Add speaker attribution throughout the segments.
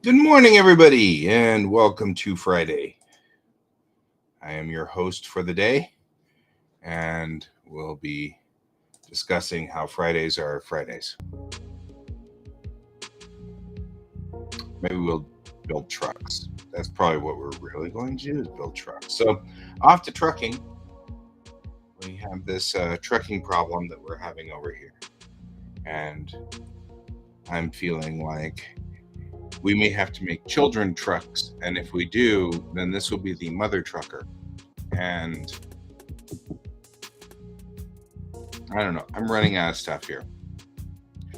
Speaker 1: Good morning, everybody, and welcome to Friday. I am your host for the day, and we'll be discussing how Fridays are Fridays. Maybe we'll build trucks. That's probably what we're really going to do, is build trucks. So, off to trucking. We have this trucking problem that we're having over here, and I'm feeling like we may have to make children trucks, and if we do, then this will be the mother trucker. And I don't know, I'm running out of stuff here.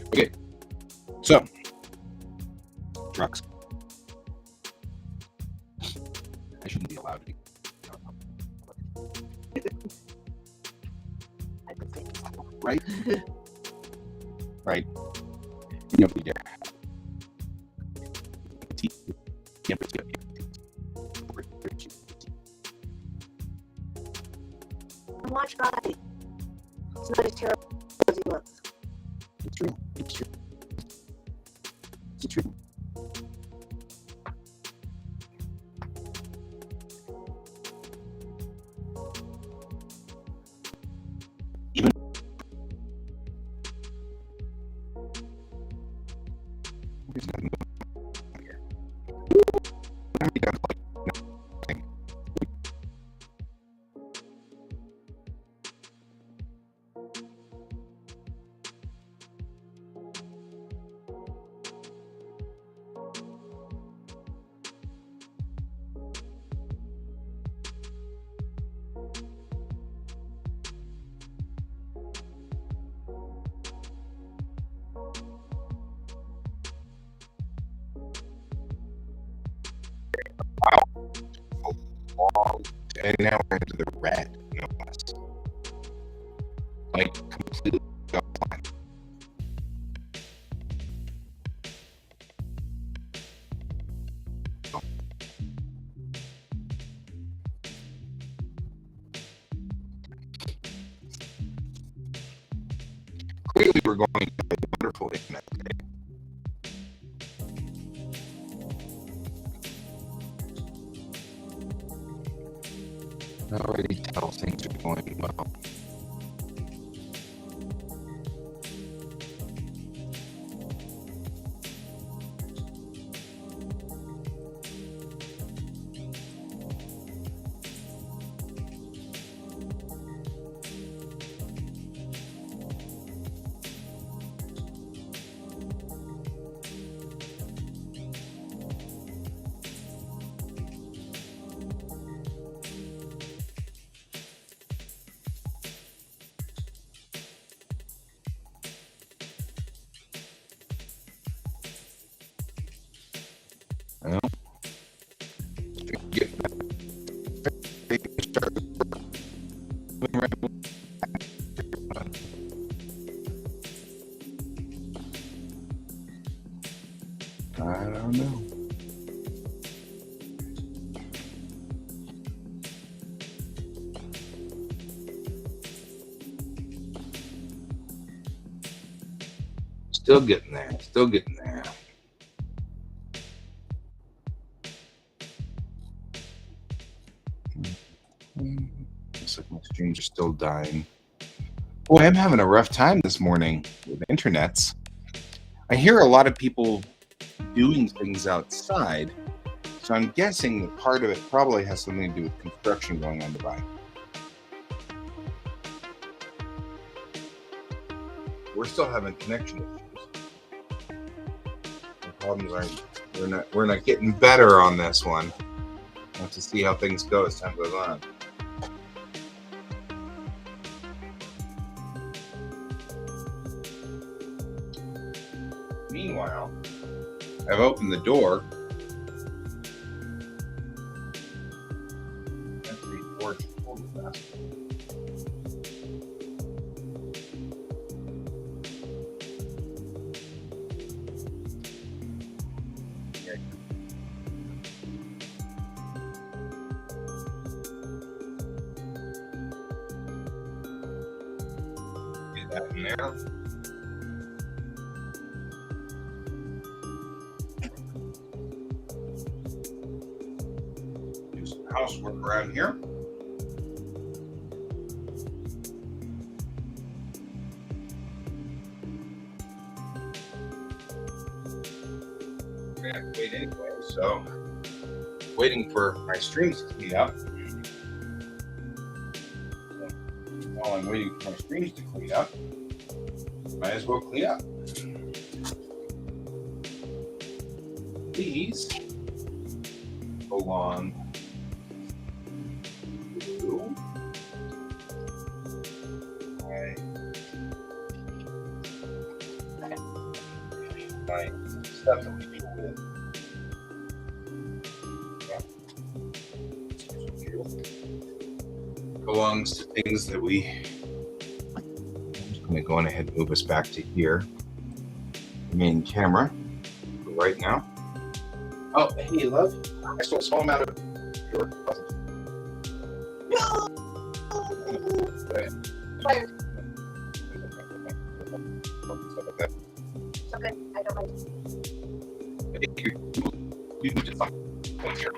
Speaker 1: Okay, so trucks. I shouldn't be allowed to be. Right? Right. You know, yeah.
Speaker 2: Watch Bobby. It's not as terrible as he looks.
Speaker 1: It's true. It's true. It's true. Even there's nothing here. I think I'm like nothing. Long, and now we're into the red. No less. Like completely offline. Clearly, we're going to have a wonderful internet today. I already tell things are going well. Well, get started. I don't know. Still getting there. Still getting there. Looks like my streams are still dying. Boy, I'm having a rough time this morning with internets. I hear a lot of people doing things outside, so I'm guessing that part of it probably has something to do with construction going on nearby. We're still having connection issues. The problems aren't. We're not getting better on this one. We'll have to see how things go as time goes on. Meanwhile, I've opened the door. That's the porch. Hold it fast. Get that in there. housework around here. I have to wait anyway, so waiting for my streams to clean up. So, while I'm waiting for my streams to clean up, might as well clean up. These belong to my stuff that we deal with. Belongs to things that we. I'm just going to go on ahead and move us back to here. The main camera for right now. Oh, hey, love. I stole a small amount of your puzzles.
Speaker 2: No! Fire. It's okay. I don't mind.
Speaker 1: You need to find here.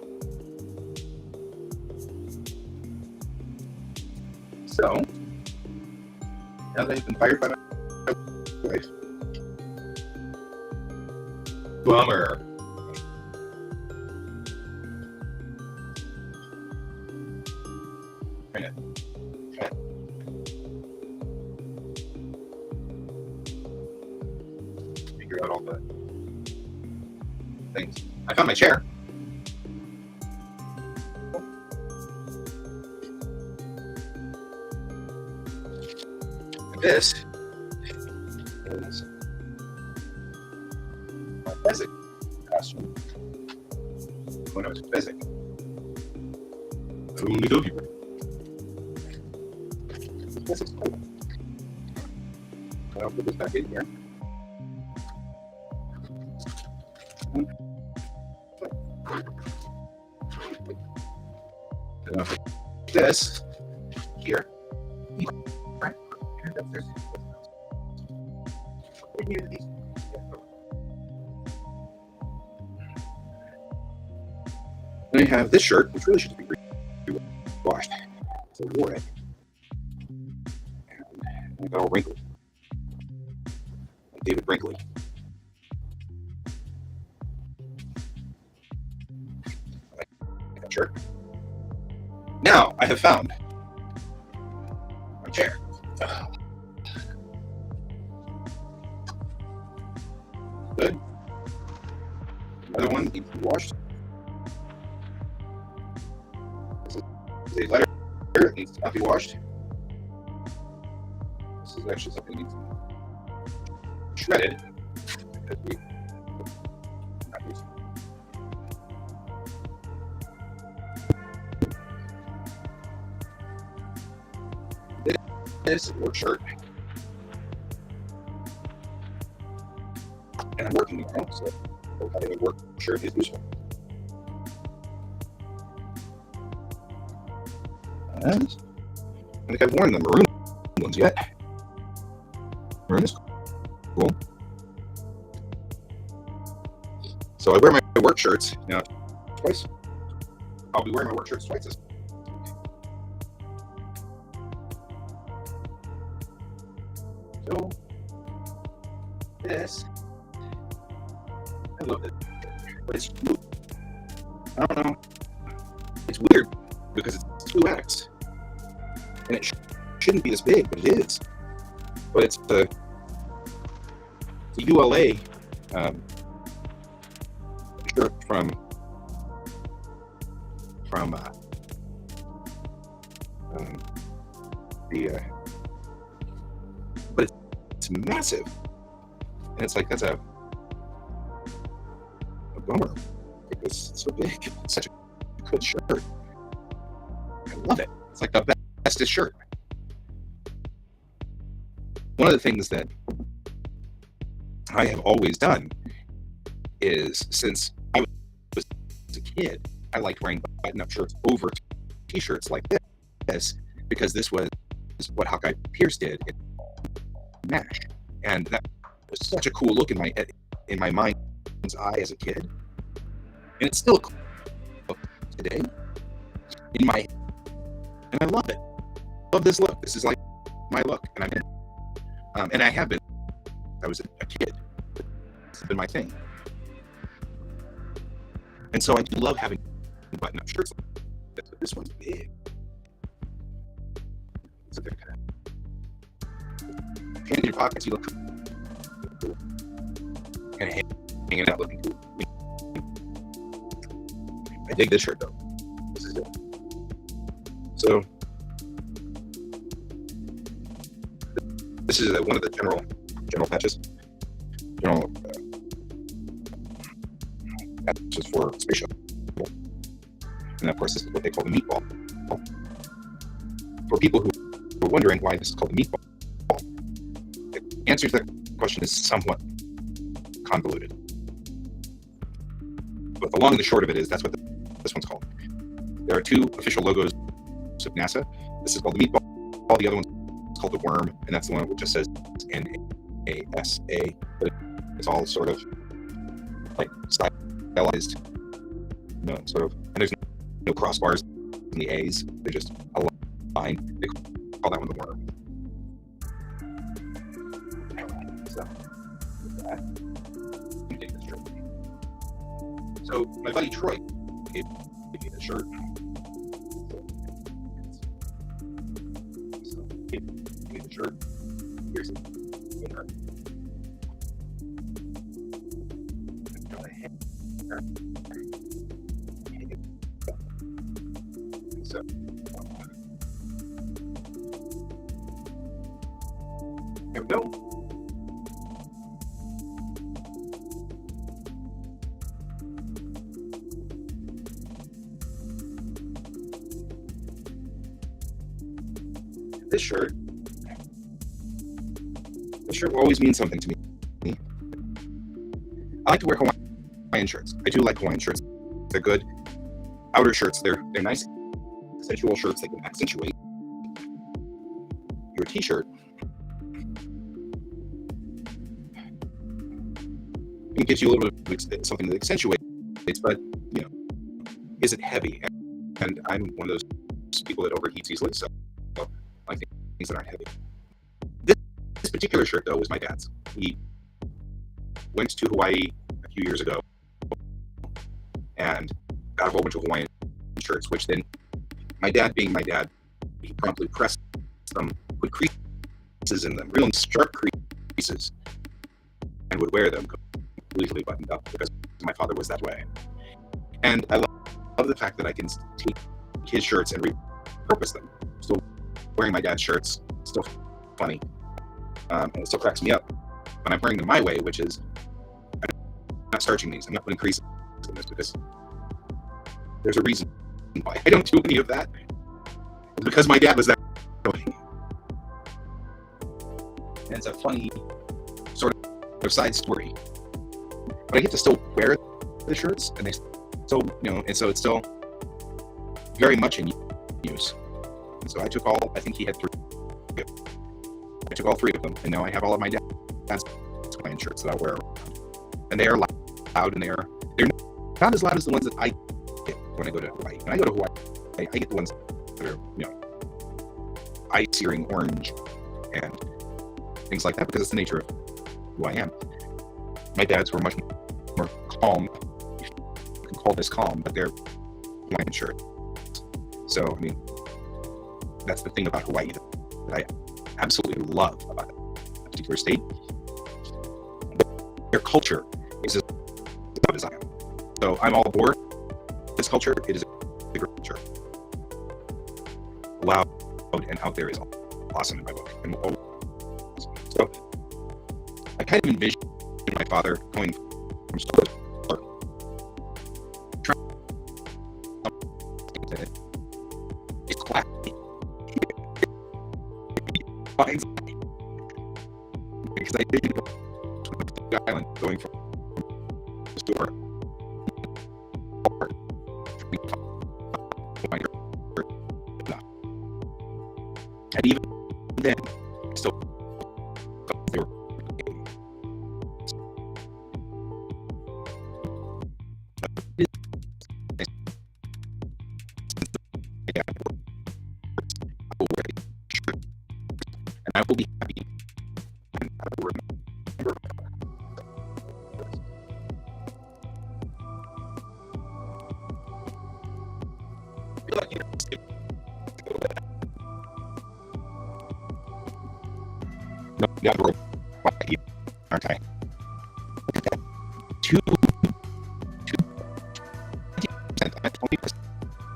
Speaker 1: So, now that you've been fired by my wife. Bummer. Figure out all the things. I found my chair. This is my physics costume when I was in physics. Only go people. This is cool. I'll put this back in here. And I'll put this here. Then I have this shirt, which really should be washed. So I wore it. And I got all wrinkled. Like David Brinkley. I like that shirt. Now I have found my chair. Good. Another one needs to be washed. This is a letter that needs to not be washed. This is actually something that needs to be shredded because we not using it. This is a work shirt. And I'm working tomorrow, so having a work shirt is useful. And I think I've worn the maroon ones yet. Maroon is cool. So I wear my work shirts now twice. I'll be wearing my work shirts twice this week. So this. I love it, but it's I don't know. It's weird because it's QuaCk, and it shouldn't be this big, but it is. But it's the ULA shirt from the but it's massive, and it's like that's a bummer because it's so big. It's such a good shirt. I love it. It's like the bestest shirt. One of the things that I have always done is, since I was a kid, I liked wearing button-up shirts over t-shirts like this because this was what Hawkeye Pierce did in MASH, and that was such a cool look in my mind's eye as a kid, and it's still cool today. in my head. And I love it. Love this look. This is like my look, and I'm in. And I have been. I was a kid. It's been my thing. And so I do love having button-up shirts like this, but this one's big. So they're kind of in your pockets, you look cool. Kind of hanging out looking cool. I dig this shirt though. This is it. So this is one of the general patches. General patches for space shuttle. And of course, this is what they call the meatball. For people who are wondering why this is called the meatball, the answer to that question is somewhat convoluted. But the long and the short of it is that's what this one's called. There are two official logos of NASA. This is called the meatball. The other one's called the worm, and that's the one which just says NASA. But it's all sort of like stylized, sort of. And there's no crossbars in the A's. They're just a line. They call that one the worm. So, with that, you take this shirt. So my buddy Troy gave me this shirt. So give me the shirt. Here's it. So there we go. This shirt will always mean something to me. I like to wear Hawaiian shirts. I do like Hawaiian shirts. They're good. Outer shirts, they're nice, sensual shirts. They can accentuate your t-shirt. It gives you a little bit of something that accentuates, but is it heavy? And I'm one of those people that overheats easily, so I like things that aren't heavy. This particular shirt, though, was my dad's. He went to Hawaii a few years ago and got a whole bunch of Hawaiian shirts, which then my dad, being my dad, he promptly pressed them, put creases in them, real sharp creases, and would wear them completely buttoned up because my father was that way. And I love the fact that I can take his shirts and repurpose them. Still wearing my dad's shirts, still funny, and it still cracks me up. But I'm wearing them my way, which is I'm not starching these. I'm not putting creases in this because there's a reason why I don't do any of that. It's because my dad was that way. And it's a funny sort of side story. But I get to still wear the shirts, and they still, and so it's still very much in use. And so I took I think he had three. I took all three of them, and now I have all of my dad's Hawaiian shirts that I wear around. And they are loud, and they're not as loud as the ones that I get when I go to Hawaii. When I go to Hawaii, I get the ones that are, eye-searing orange and things like that because it's the nature of who I am. My dad's were much more calm. You can call this calm, but they're Hawaiian shirts. So, that's the thing about Hawaii that I absolutely love about that particular state. Their culture is as loud as I am. So I'm all aboard this culture. It is a bigger culture. Loud and out there is awesome in my book. So I kind of envision my father going from store to store. It's classy. Because I didn't go to the island going from the store. And even then, still they were I will be happy. And I will remember. I feel like, you know, a little bit. No, down the road. Aren't I? Look at that. 20%, 20%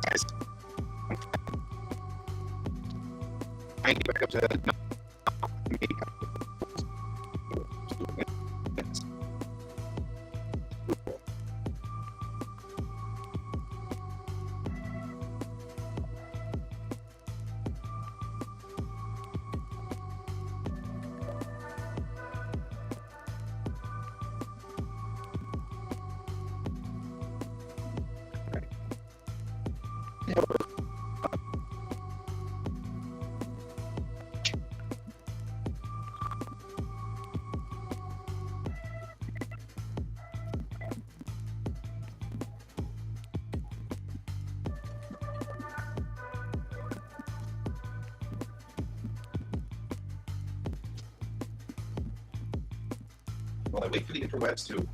Speaker 1: size. I get back up to maybe. While I wait for the interwebs to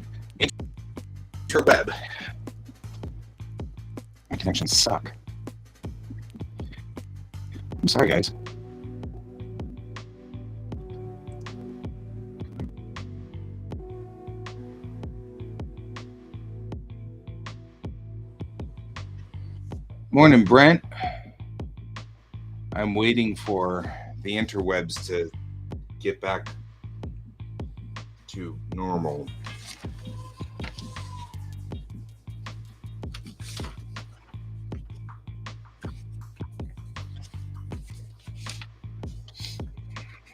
Speaker 1: interweb. My connections suck. I'm sorry, guys. Morning, Brent. I'm waiting for the interwebs to get back to normal.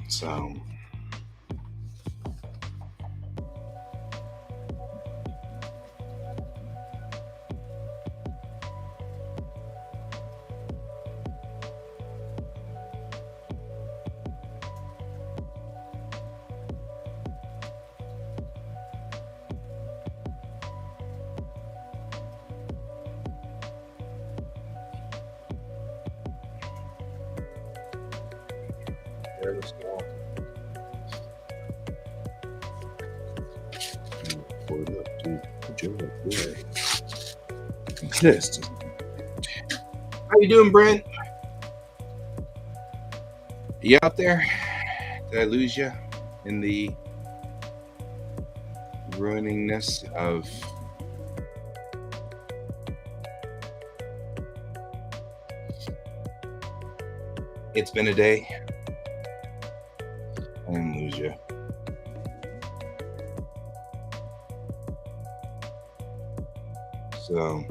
Speaker 1: So there we go. How you doing, Brent? You out there? Did I lose you in the ruiningness of it's been a day? I didn't lose you. So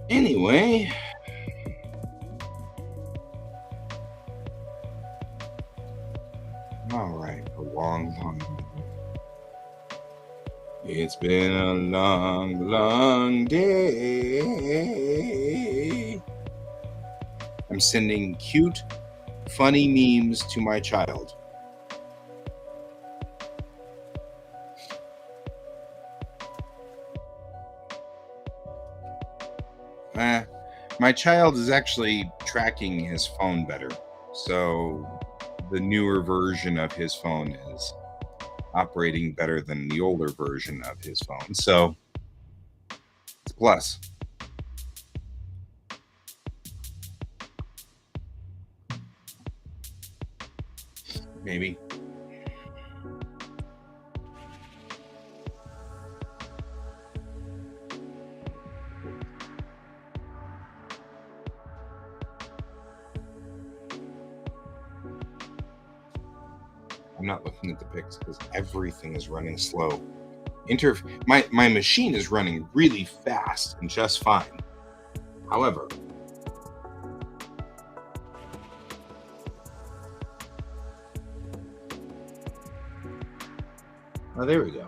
Speaker 1: anyway, all right, a long time. It's been a long, long day. I'm sending cute, funny memes to my child. My child is actually tracking his phone better. So the newer version of his phone is operating better than the older version of his phone. So it's a plus. Maybe. I'm not looking at the pics because everything is running slow. My machine is running really fast and just fine. However, oh, there we go.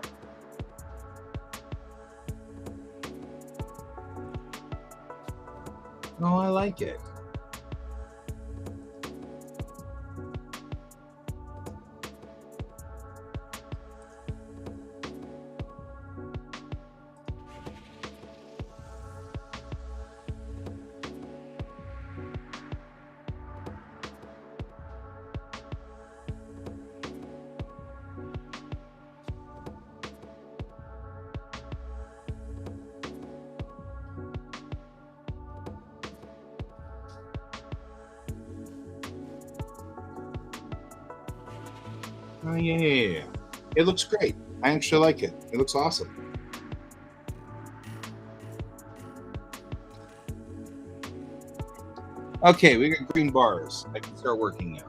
Speaker 1: Oh, I like it. Oh, yeah. It looks great. I actually like it. It looks awesome. Okay, we got green bars. I can start working now.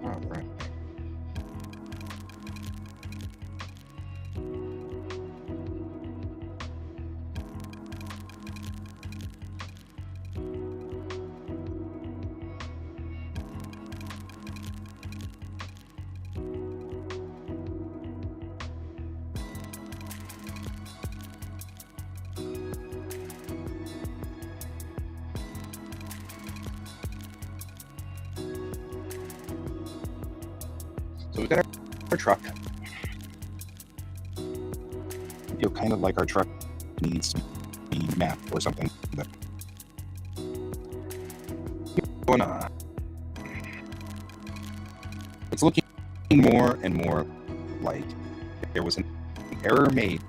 Speaker 1: All right. So we've got our truck. I feel kind of like our truck needs to be mapped or something. But going on. It's looking more and more like there was an error made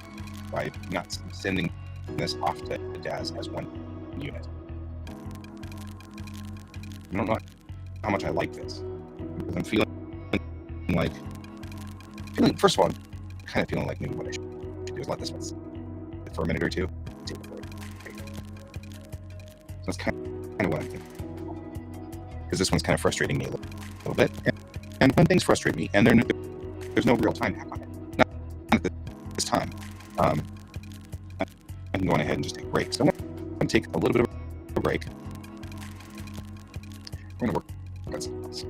Speaker 1: by not sending this off to DAS as one unit. I don't know how much I like this, because I'm feeling first of all, I'm kind of feeling like maybe what I should do is let this one sit for a minute or two. So that's kind of what I'm thinking, because this one's kind of frustrating me a little bit. And when things frustrate me, and there's no real time hack on it, not at this time, I can go on ahead and just take a break. So I'm going to take a little bit of a break. We're going to work on something else.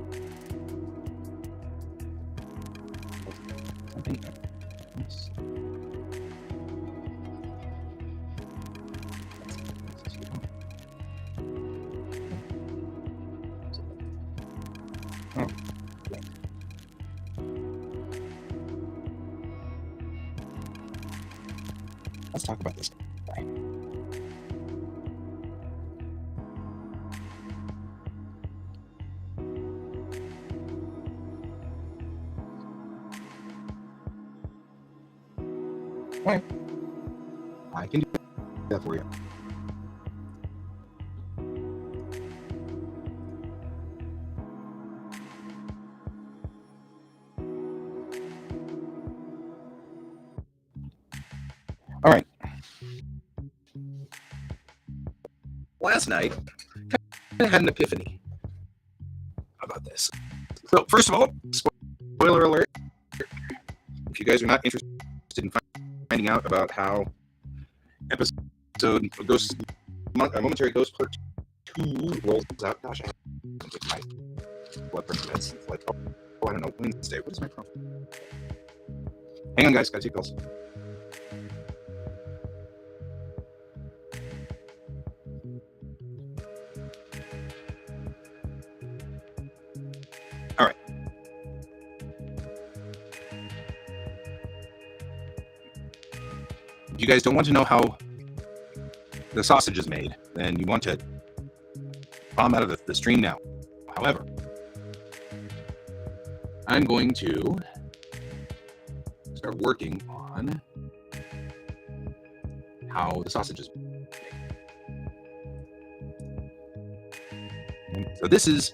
Speaker 1: Oh. Let's talk about this guy. All right. I can do that for you. All right. Last night, I had an epiphany about this. So, first of all, spoiler alert, if you guys are not interested in finding out about how episode Ghost, Momentary Ghost Part 2 rolls out, gosh, I haven't taken my blood pressure meds. It's like, I don't know, Wednesday. What is my problem? Hang on, guys, gotta take pills. All right. If you guys don't want to know how the sausage is made, then you want to bomb out of the stream now. However, I'm going to start working on how the sausage is made. So this is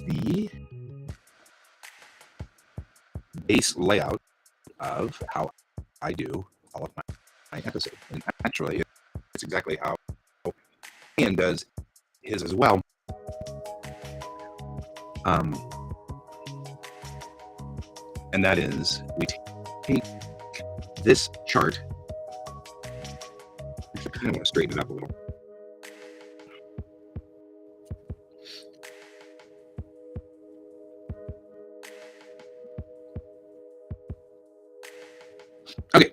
Speaker 1: the base layout of how I do all of my episodes. And actually, it's exactly how Ian does his as well. And that is, we take this chart. I kind of want to straighten it up a little. Okay,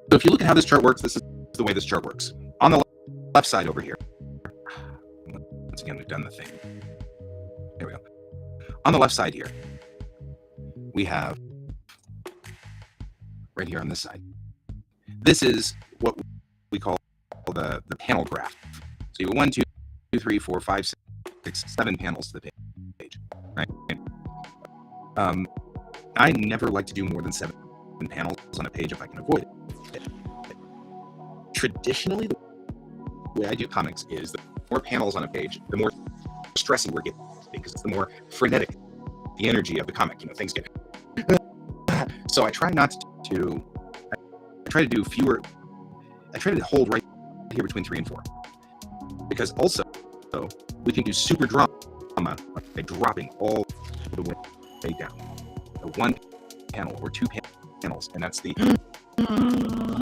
Speaker 1: so if you look at how this chart works, this is the way this chart works. On the left side over here, once again, we've done the thing. There we go. On the left side here,
Speaker 3: we have right here on this side. This is what we call the panel graph. So you have 1, 2, 3, 4, 5, 6, 7 panels to the page, right? I never like to do more than 7 panels on a page if I can avoid it. Traditionally, the way I do comics is the more panels on a page, the more stressy we're getting, because it's the more frenetic the energy of the comic. Things get. So I try not to. I try to do fewer. I try to hold right here between 3 and 4, because also we can do super drama by dropping all the way down. So 1 panel or 2 panels, and that's the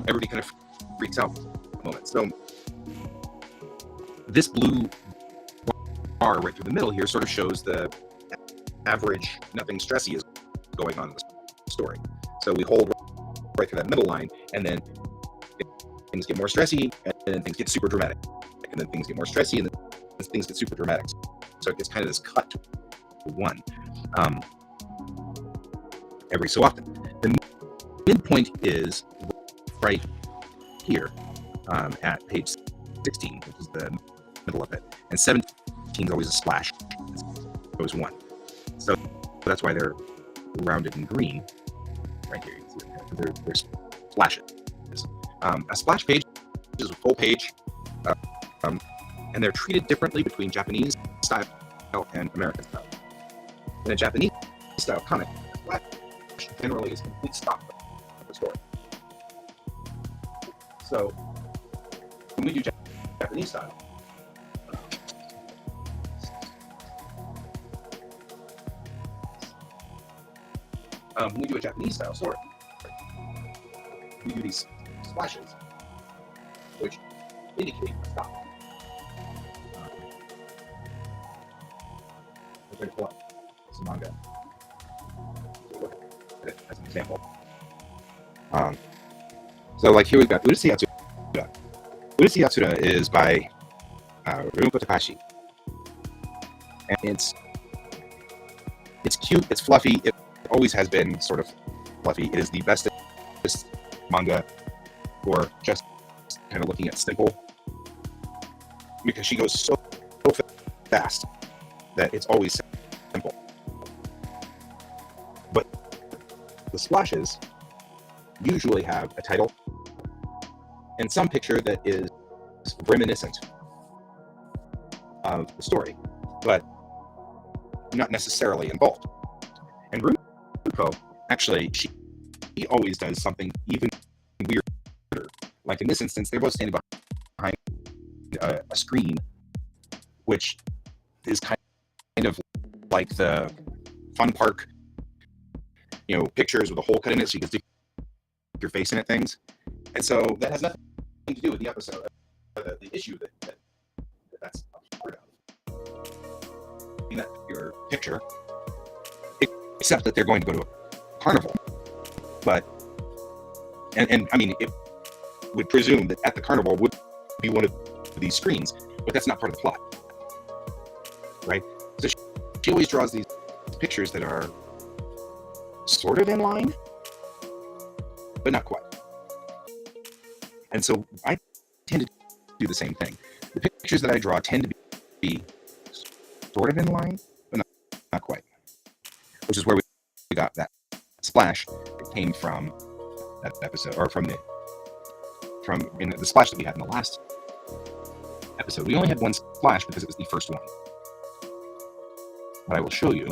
Speaker 3: everybody kind of freaks out moment. So this blue bar right through the middle here sort of shows the average, nothing stressy is going on in the story. So we hold right through that middle line, and then things get more stressy, and then things get super dramatic, and then things get more stressy, and then things get super dramatic. So it gets kind of this cut to 1 every so often. The midpoint is right here at page 16, which is the middle of it, and 17 is always a splash. It goes 1. So that's why they're rounded in green right here. You can see they're splashes. A splash page is a full page, and they're treated differently between Japanese style and American style. In a Japanese style comic, a splash generally is a complete stop of the story. So when we do Japanese style, when we do a Japanese style story, we do these splashes, which indicate a stop. I'm going to pull up some manga to look at it as an example. So like here we've got Urusei Yatsura. Urusei Yatsura is by Rumiko Takahashi. And it's cute, it's fluffy, it always has been sort of fluffy. It is the bestest manga for just kind of looking at simple, because she goes so fast that it's always simple. But the splashes usually have a title and some picture that is reminiscent of the story, but not necessarily involved. And Rumiko, actually, she always does something even weirder. Like in this instance, they're both standing behind a screen, which is kind of like the fun park, pictures with a hole cut in it so you can stick your face in it things. And so that has nothing to do with the episode, the issue that's a part of in that your picture, except that they're going to go to a carnival. But and I mean, it would presume that at the carnival would be one of these screens, but that's not part of the plot, right? So she always draws these pictures that are sort of in line, but not quite. And so I tend to do the same thing. The pictures that I draw tend to be sort of in line, but not quite. Which is where we got that splash that came from that episode, or from the splash that we had in the last episode. We only had one splash because it was the first one. But I will show you.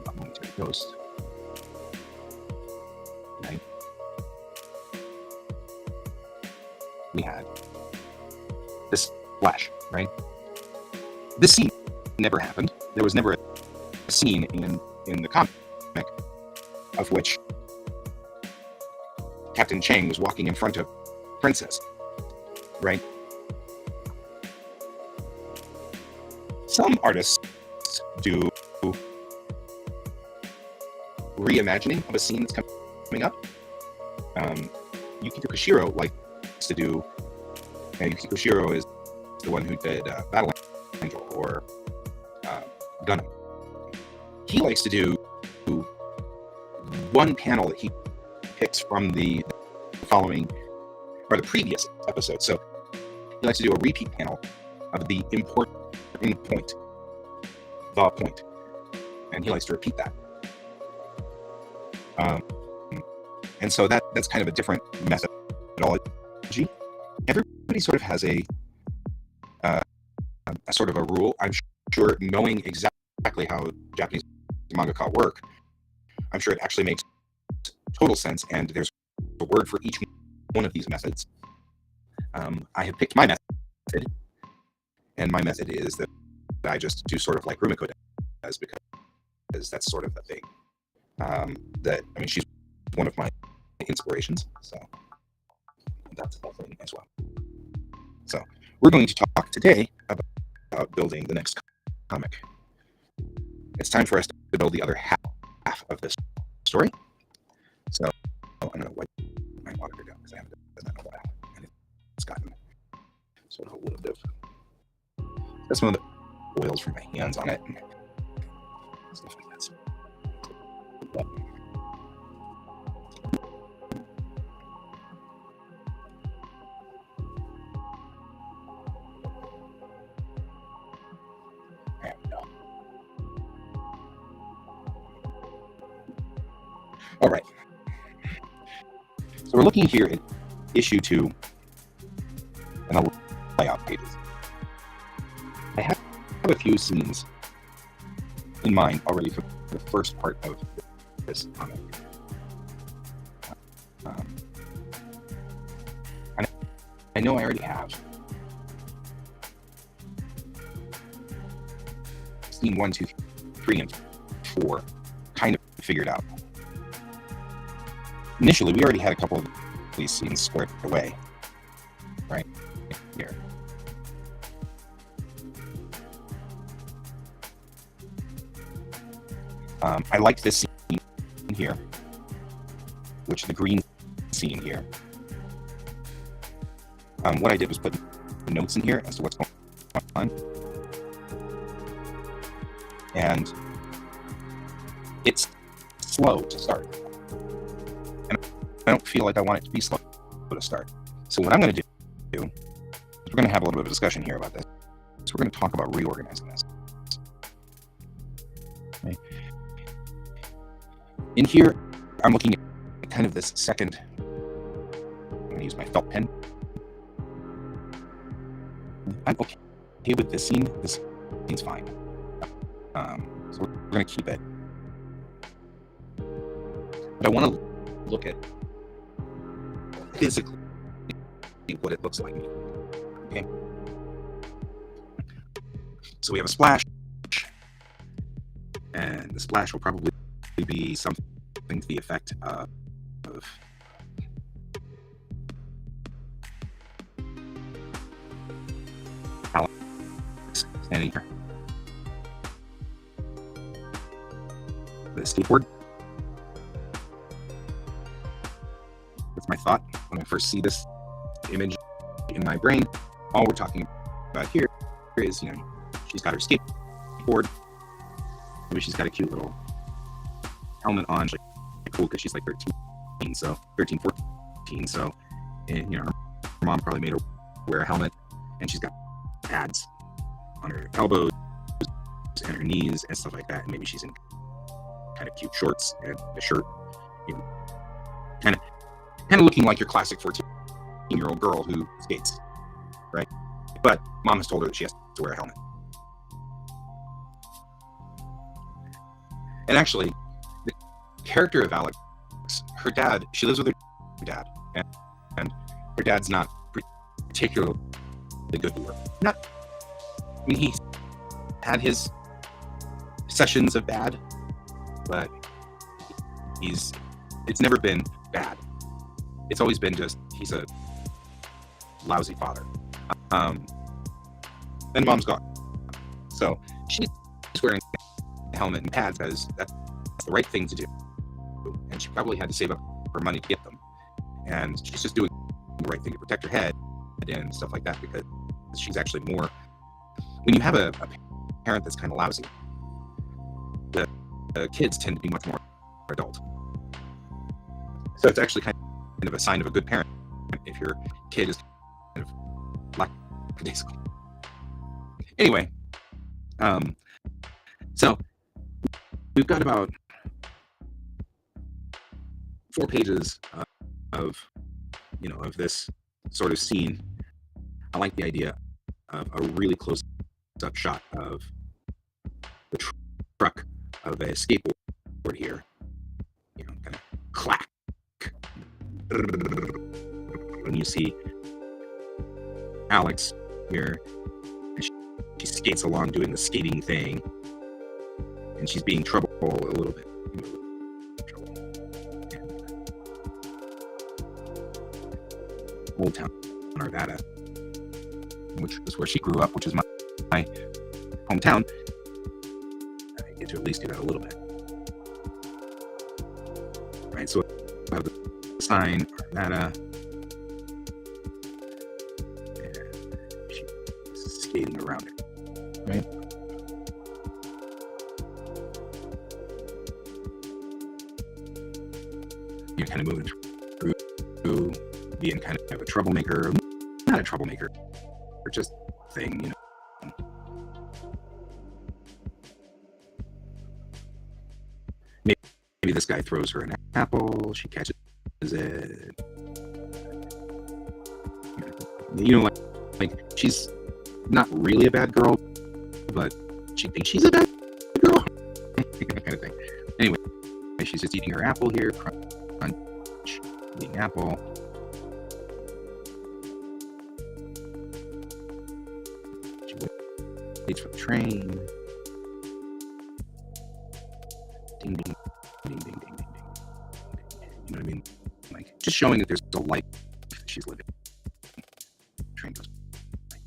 Speaker 3: Momentary ghost. Right. We had this splash, right? This scene never happened. There was never a scene in the comic of which Captain Chang was walking in front of Princess, right? Some artists do reimagining of a scene that's coming up. Yukito Koshiro likes to do, and Yukito Koshiro is the one who did Battle Angel, or Gunham. He likes to do one panel that he picks from the following or the previous episode. So he likes to do a repeat panel of the important point, the point, and he likes to repeat that. And so that's kind of a different methodology. Everybody sort of has a sort of a rule. I'm sure knowing exactly how Japanese mangaka work, I'm sure it actually makes total sense, and there's a word for each one of these methods. I have picked my method, and my method is that I just do sort of like Rumiko does, because that's sort of the thing. She's one of my inspirations, so that's the thing as well. So we're going to talk today about building the next comic. It's time for us to build the other half of this story. So I'm going to wipe my monitor down because I haven't done that in a while, and it's gotten sort of a little bit of, got some of the oils from my hands on it and stuff like that. So, but, there we go. All right. So we're looking here at issue 2 and the layout pages. I have a few scenes in mind already for the first part of this comic. I know I already have scene 1, 2, 3, and 4 kind of figured out. Initially, we already had a couple of these scenes squared away, right here. I liked this scene here, which the green scene here. What I did was put notes in here as to what's going on, and it's slow to start. I don't feel like I want it to be slow to start. So what I'm going to do is we're going to have a little bit of a discussion here about this. So we're going to talk about reorganizing this. Okay. In here, I'm looking at kind of this second. I'm going to use my felt pen. I'm okay with this scene. This scene's fine. So we're going to keep it. But I want to look at physically what it looks like. Okay. So we have a splash, and the splash will probably be something to the effect of Alex standing here. The skateboard. That's my thought when I first see this image in my brain. All we're talking about here is, she's got her skateboard. Maybe she's got a cute little helmet on. She's like, cool, because she's like 13, 14. So, and, her mom probably made her wear a helmet, and she's got pads on her elbows and her knees and stuff like that. And maybe she's in kind of cute shorts and a shirt, kind of looking like your classic 14-year-old girl who skates, right? But mom has told her that she has to wear a helmet. And actually, the character of Alex, her dad, she lives with her dad, and her dad's not particularly good to her. He's had his sessions of bad, but it's never been bad. It's always been just, he's a lousy father. Then mom's gone. So she's wearing a helmet and pads because that's the right thing to do. And she probably had to save up her money to get them. And she's just doing the right thing to protect her head and stuff like that, because she's actually more, when you have a parent that's kind of lousy, kids tend to be much more adult. So it's actually kind of a sign of a good parent if your kid is kind of lackadaisical. Anyway, so we've got about 4 pages of this sort of scene. I like the idea of a really close-up shot of the truck of a skateboard here, kind of clack, and you see Alex here, and she skates along doing the skating thing, and she's being trouble a little bit. Old Town, Nevada, which is where she grew up, which is my hometown. I get to at least do that a little bit. Right, so I have the sign, Nevada, and she's skating around it, right? You're kind of moving through being kind of a troublemaker, not a troublemaker, or just thing, Maybe this guy throws her an apple, she catches it. Like she's not really a bad girl, but she thinks she's a bad girl, kind of thing. Anyway, she's just eating her apple here, crunch, eating apple. Waits for the train. Ding, ding, ding, ding, ding, ding, ding. You know what I mean? Like, just showing that there's a life that she's living. Train goes like,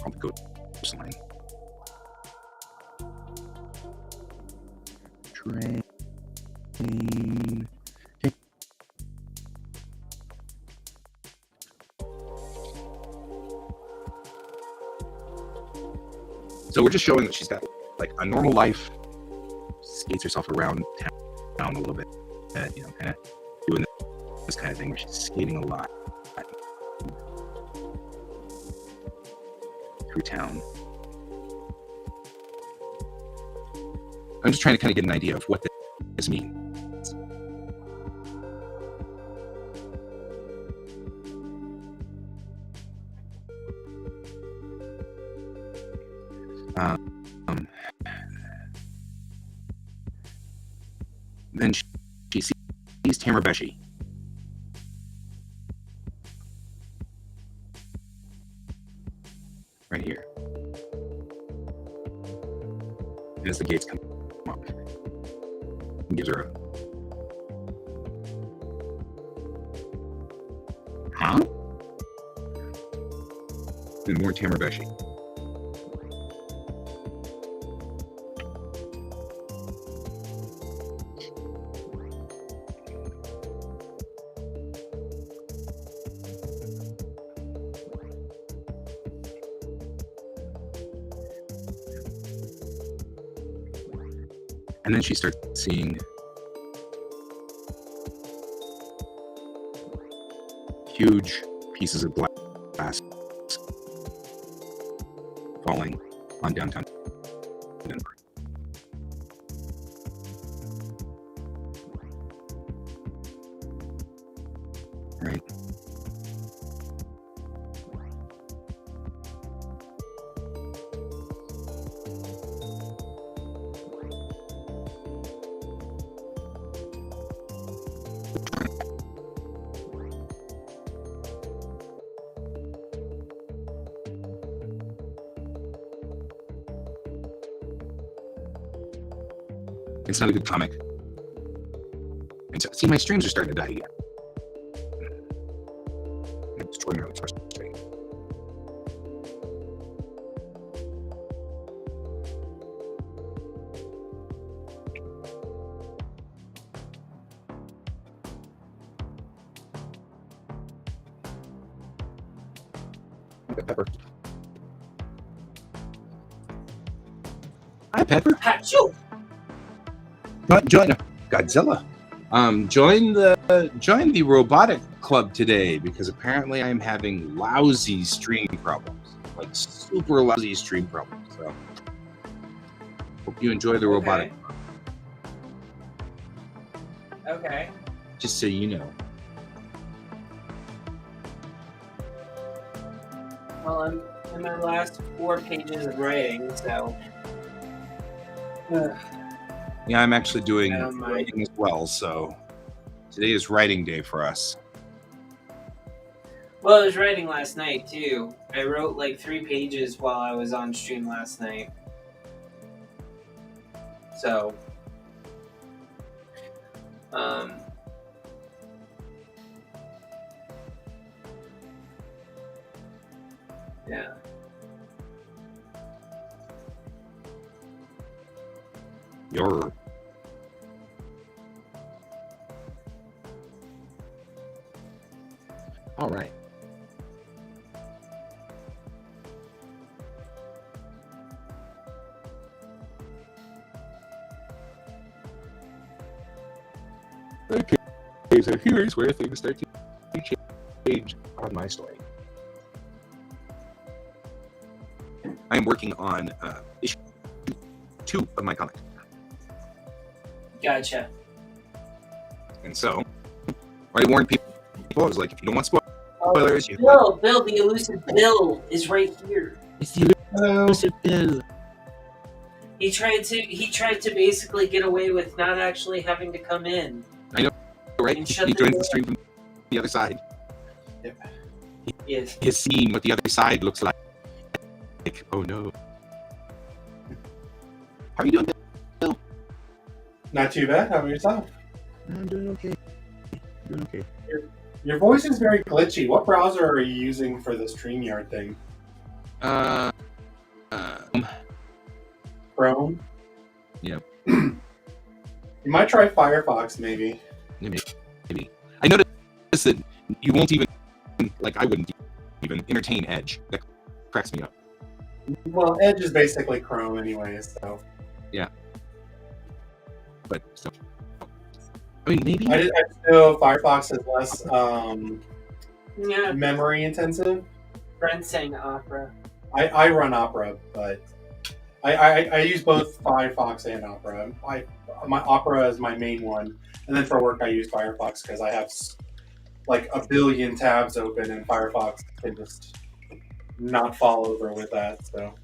Speaker 3: all the ghost line. Train. Okay. So we're just showing that she's got like a normal life, skates herself around town a little bit, kind of doing this kind of thing where she's skating a lot through town. I'm just trying to kind of get an idea of what this means. Then she sees Tamara Beshi. Right here. And as the gates come up, and gives her a huh? And more Tamara Beshi. And then she starts seeing huge pieces of glass falling on downtown Denver. Right. It's not a good comic. And so, see, my streams are starting to die again. It's extraordinarily frustrating. Pepper. Hi, Pepper.
Speaker 2: Achoo!
Speaker 3: Join Godzilla. Join the robotic club today because apparently I'm having lousy stream problems, like super lousy stream problems. So hope you enjoy the robotic.
Speaker 4: Okay.
Speaker 3: Just so you know.
Speaker 4: Well, I'm in my last 4 pages of writing, so.
Speaker 3: Yeah, I'm actually doing
Speaker 4: I don't mind.
Speaker 3: writing as well. So today is writing day for us.
Speaker 4: Well, I was writing last night too. I wrote like 3 pages while I was on stream last night. So, yeah.
Speaker 3: Your all right. Okay, so here's where things start to change on my story. I am working on issue 2 of my comic.
Speaker 4: Gotcha.
Speaker 3: And so, I warned people, I was like, if you don't want spoilers, you
Speaker 4: Bill, the elusive Bill is right here.
Speaker 3: it's the elusive Bill.
Speaker 4: He tried to basically get away with not actually having to come in.
Speaker 3: I know, right?
Speaker 4: And
Speaker 3: He
Speaker 4: shut the
Speaker 3: joins
Speaker 4: door.
Speaker 3: the stream from the other side.
Speaker 4: Yes.
Speaker 3: He has seen what the other side looks like. Oh no. How are you doing, Bill?
Speaker 5: Not too bad. How about yourself?
Speaker 3: I'm doing okay. Doing okay.
Speaker 5: Your voice is very glitchy. What browser are you using for the StreamYard thing? Chrome?
Speaker 3: Yeah.
Speaker 5: You might try Firefox, maybe.
Speaker 3: Maybe. I noticed that you won't even, like, I wouldn't even entertain Edge. That cracks me up.
Speaker 5: Well, Edge is basically Chrome anyways, so.
Speaker 3: But, so. I mean, maybe.
Speaker 5: I feel Firefox is less
Speaker 4: Yeah.
Speaker 5: memory intensive.
Speaker 4: Brent's saying Opera.
Speaker 5: I run Opera, but I use both Firefox and Opera. My Opera is my main one, and then for work I use Firefox because I have like a billion tabs open, and Firefox can just not fall over with that. So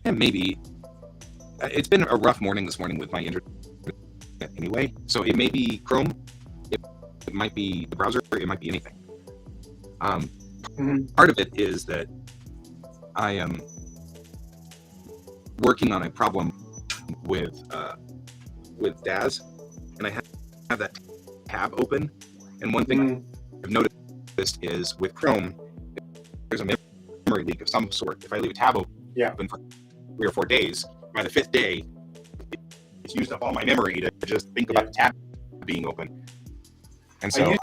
Speaker 3: Yeah, maybe. It's been a rough morning this morning with my internet anyway, so it may be Chrome, it might be the browser, it might be anything. Part of it is that I am working on a problem with Daz, and I have that tab open, and one thing I've noticed is with Chrome, there's a memory leak of some sort. If I leave a tab open for 3 or 4 days, by the 5th day, it's used up all my memory to just think about the tab being open. And so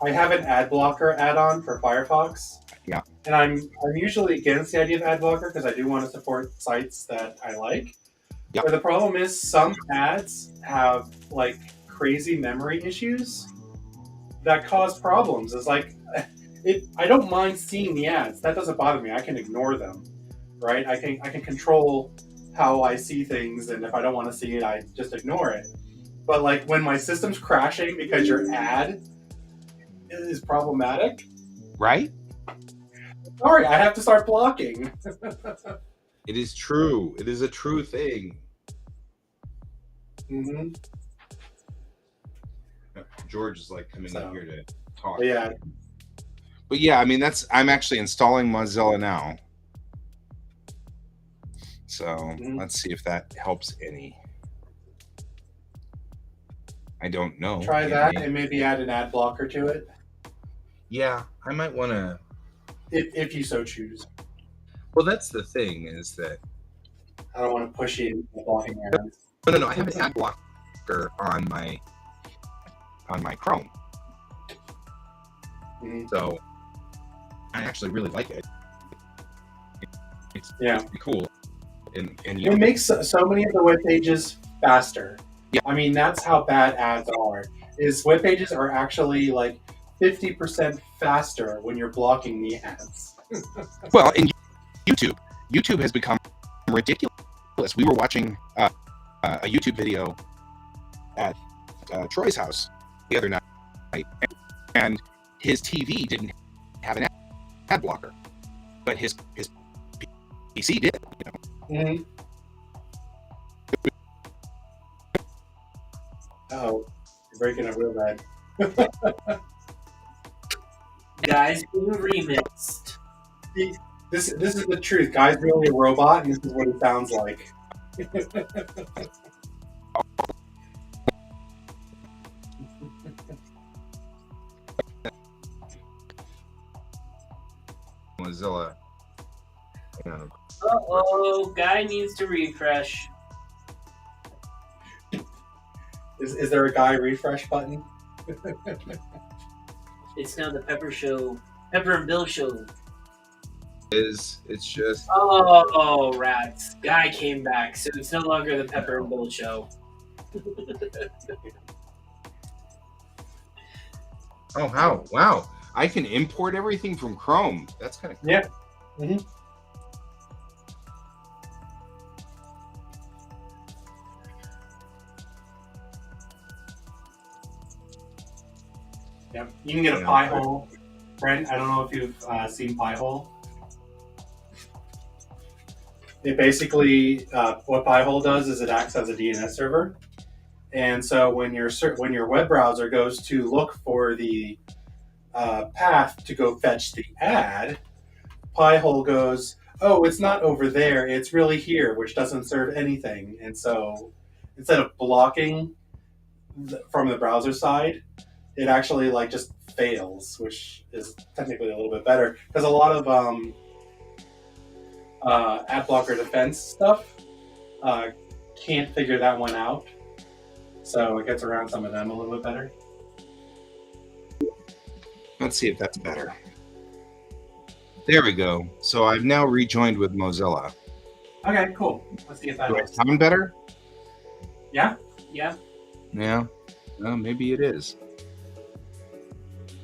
Speaker 5: I have an ad blocker add-on for Firefox.
Speaker 3: Yeah.
Speaker 5: And I'm usually against the idea of ad blocker because I do want to support sites that I like.
Speaker 3: Yep.
Speaker 5: But the problem is some ads have like crazy memory issues that cause problems. It's like I don't mind seeing the ads. That doesn't bother me. I can ignore them. Right? I can control how I see things, and if I don't want to see it, I just ignore it. But like when my system's crashing because your ad is problematic,
Speaker 3: right?
Speaker 5: Sorry, I have to start blocking.
Speaker 3: It is true. It is a true thing.
Speaker 5: Mm-hmm.
Speaker 3: George is like coming in here to talk.
Speaker 5: Yeah.
Speaker 3: But yeah, I mean I'm actually installing Mozilla now. So let's see if that helps any. I don't know.
Speaker 5: Try that and maybe add an ad blocker to it.
Speaker 3: Yeah, I might want to.
Speaker 5: If you so choose.
Speaker 3: Well, that's the thing is that
Speaker 5: I don't want to push you into blocking ads.
Speaker 3: No. I have an ad blocker on my Chrome. So I actually really like it. It's pretty cool. And
Speaker 5: It makes so many of the web pages faster.
Speaker 3: Yeah.
Speaker 5: I mean, that's how bad ads are. Is web pages are actually like 50% faster when you're blocking the ads.
Speaker 3: Well, in YouTube has become ridiculous. We were watching a YouTube video at Troy's house the other night, and his TV didn't have an ad blocker, but his PC did.
Speaker 5: Mm-hmm. Oh, you're breaking up real bad.
Speaker 4: Guys being remixed.
Speaker 5: This is the truth. Guy's really a robot, and this is what he sounds like.
Speaker 1: Mozilla.
Speaker 4: Uh-oh, guy needs to refresh.
Speaker 5: Is there a guy refresh button?
Speaker 4: It's now the Pepper and Bill show.
Speaker 1: It's just
Speaker 4: Oh, rats. Guy came back, so it's no longer the Pepper and Bill show.
Speaker 1: oh how wow! I can import everything from Chrome. That's kind of cool.
Speaker 5: Yeah. Mm-hmm. Yep. You can get a pie hole. Brent, I don't know if you've seen Pi-hole. It basically, what Pi-hole does is it acts as a DNS server. And so when your web browser goes to look for the path to go fetch the ad, Pi-hole goes, oh, it's not over there, it's really here, which doesn't serve anything. And so instead of blocking from the browser side, it actually like just fails, which is technically a little bit better because a lot of ad blocker defense stuff can't figure that one out, so it gets around some of them a little bit better.
Speaker 1: Let's see if that's better. There we go. So I've now rejoined with Mozilla.
Speaker 5: Okay, cool. Let's see if that
Speaker 1: Do I
Speaker 5: helps.
Speaker 1: sound better?
Speaker 5: Yeah.
Speaker 4: Yeah.
Speaker 1: Yeah. Well, maybe it is.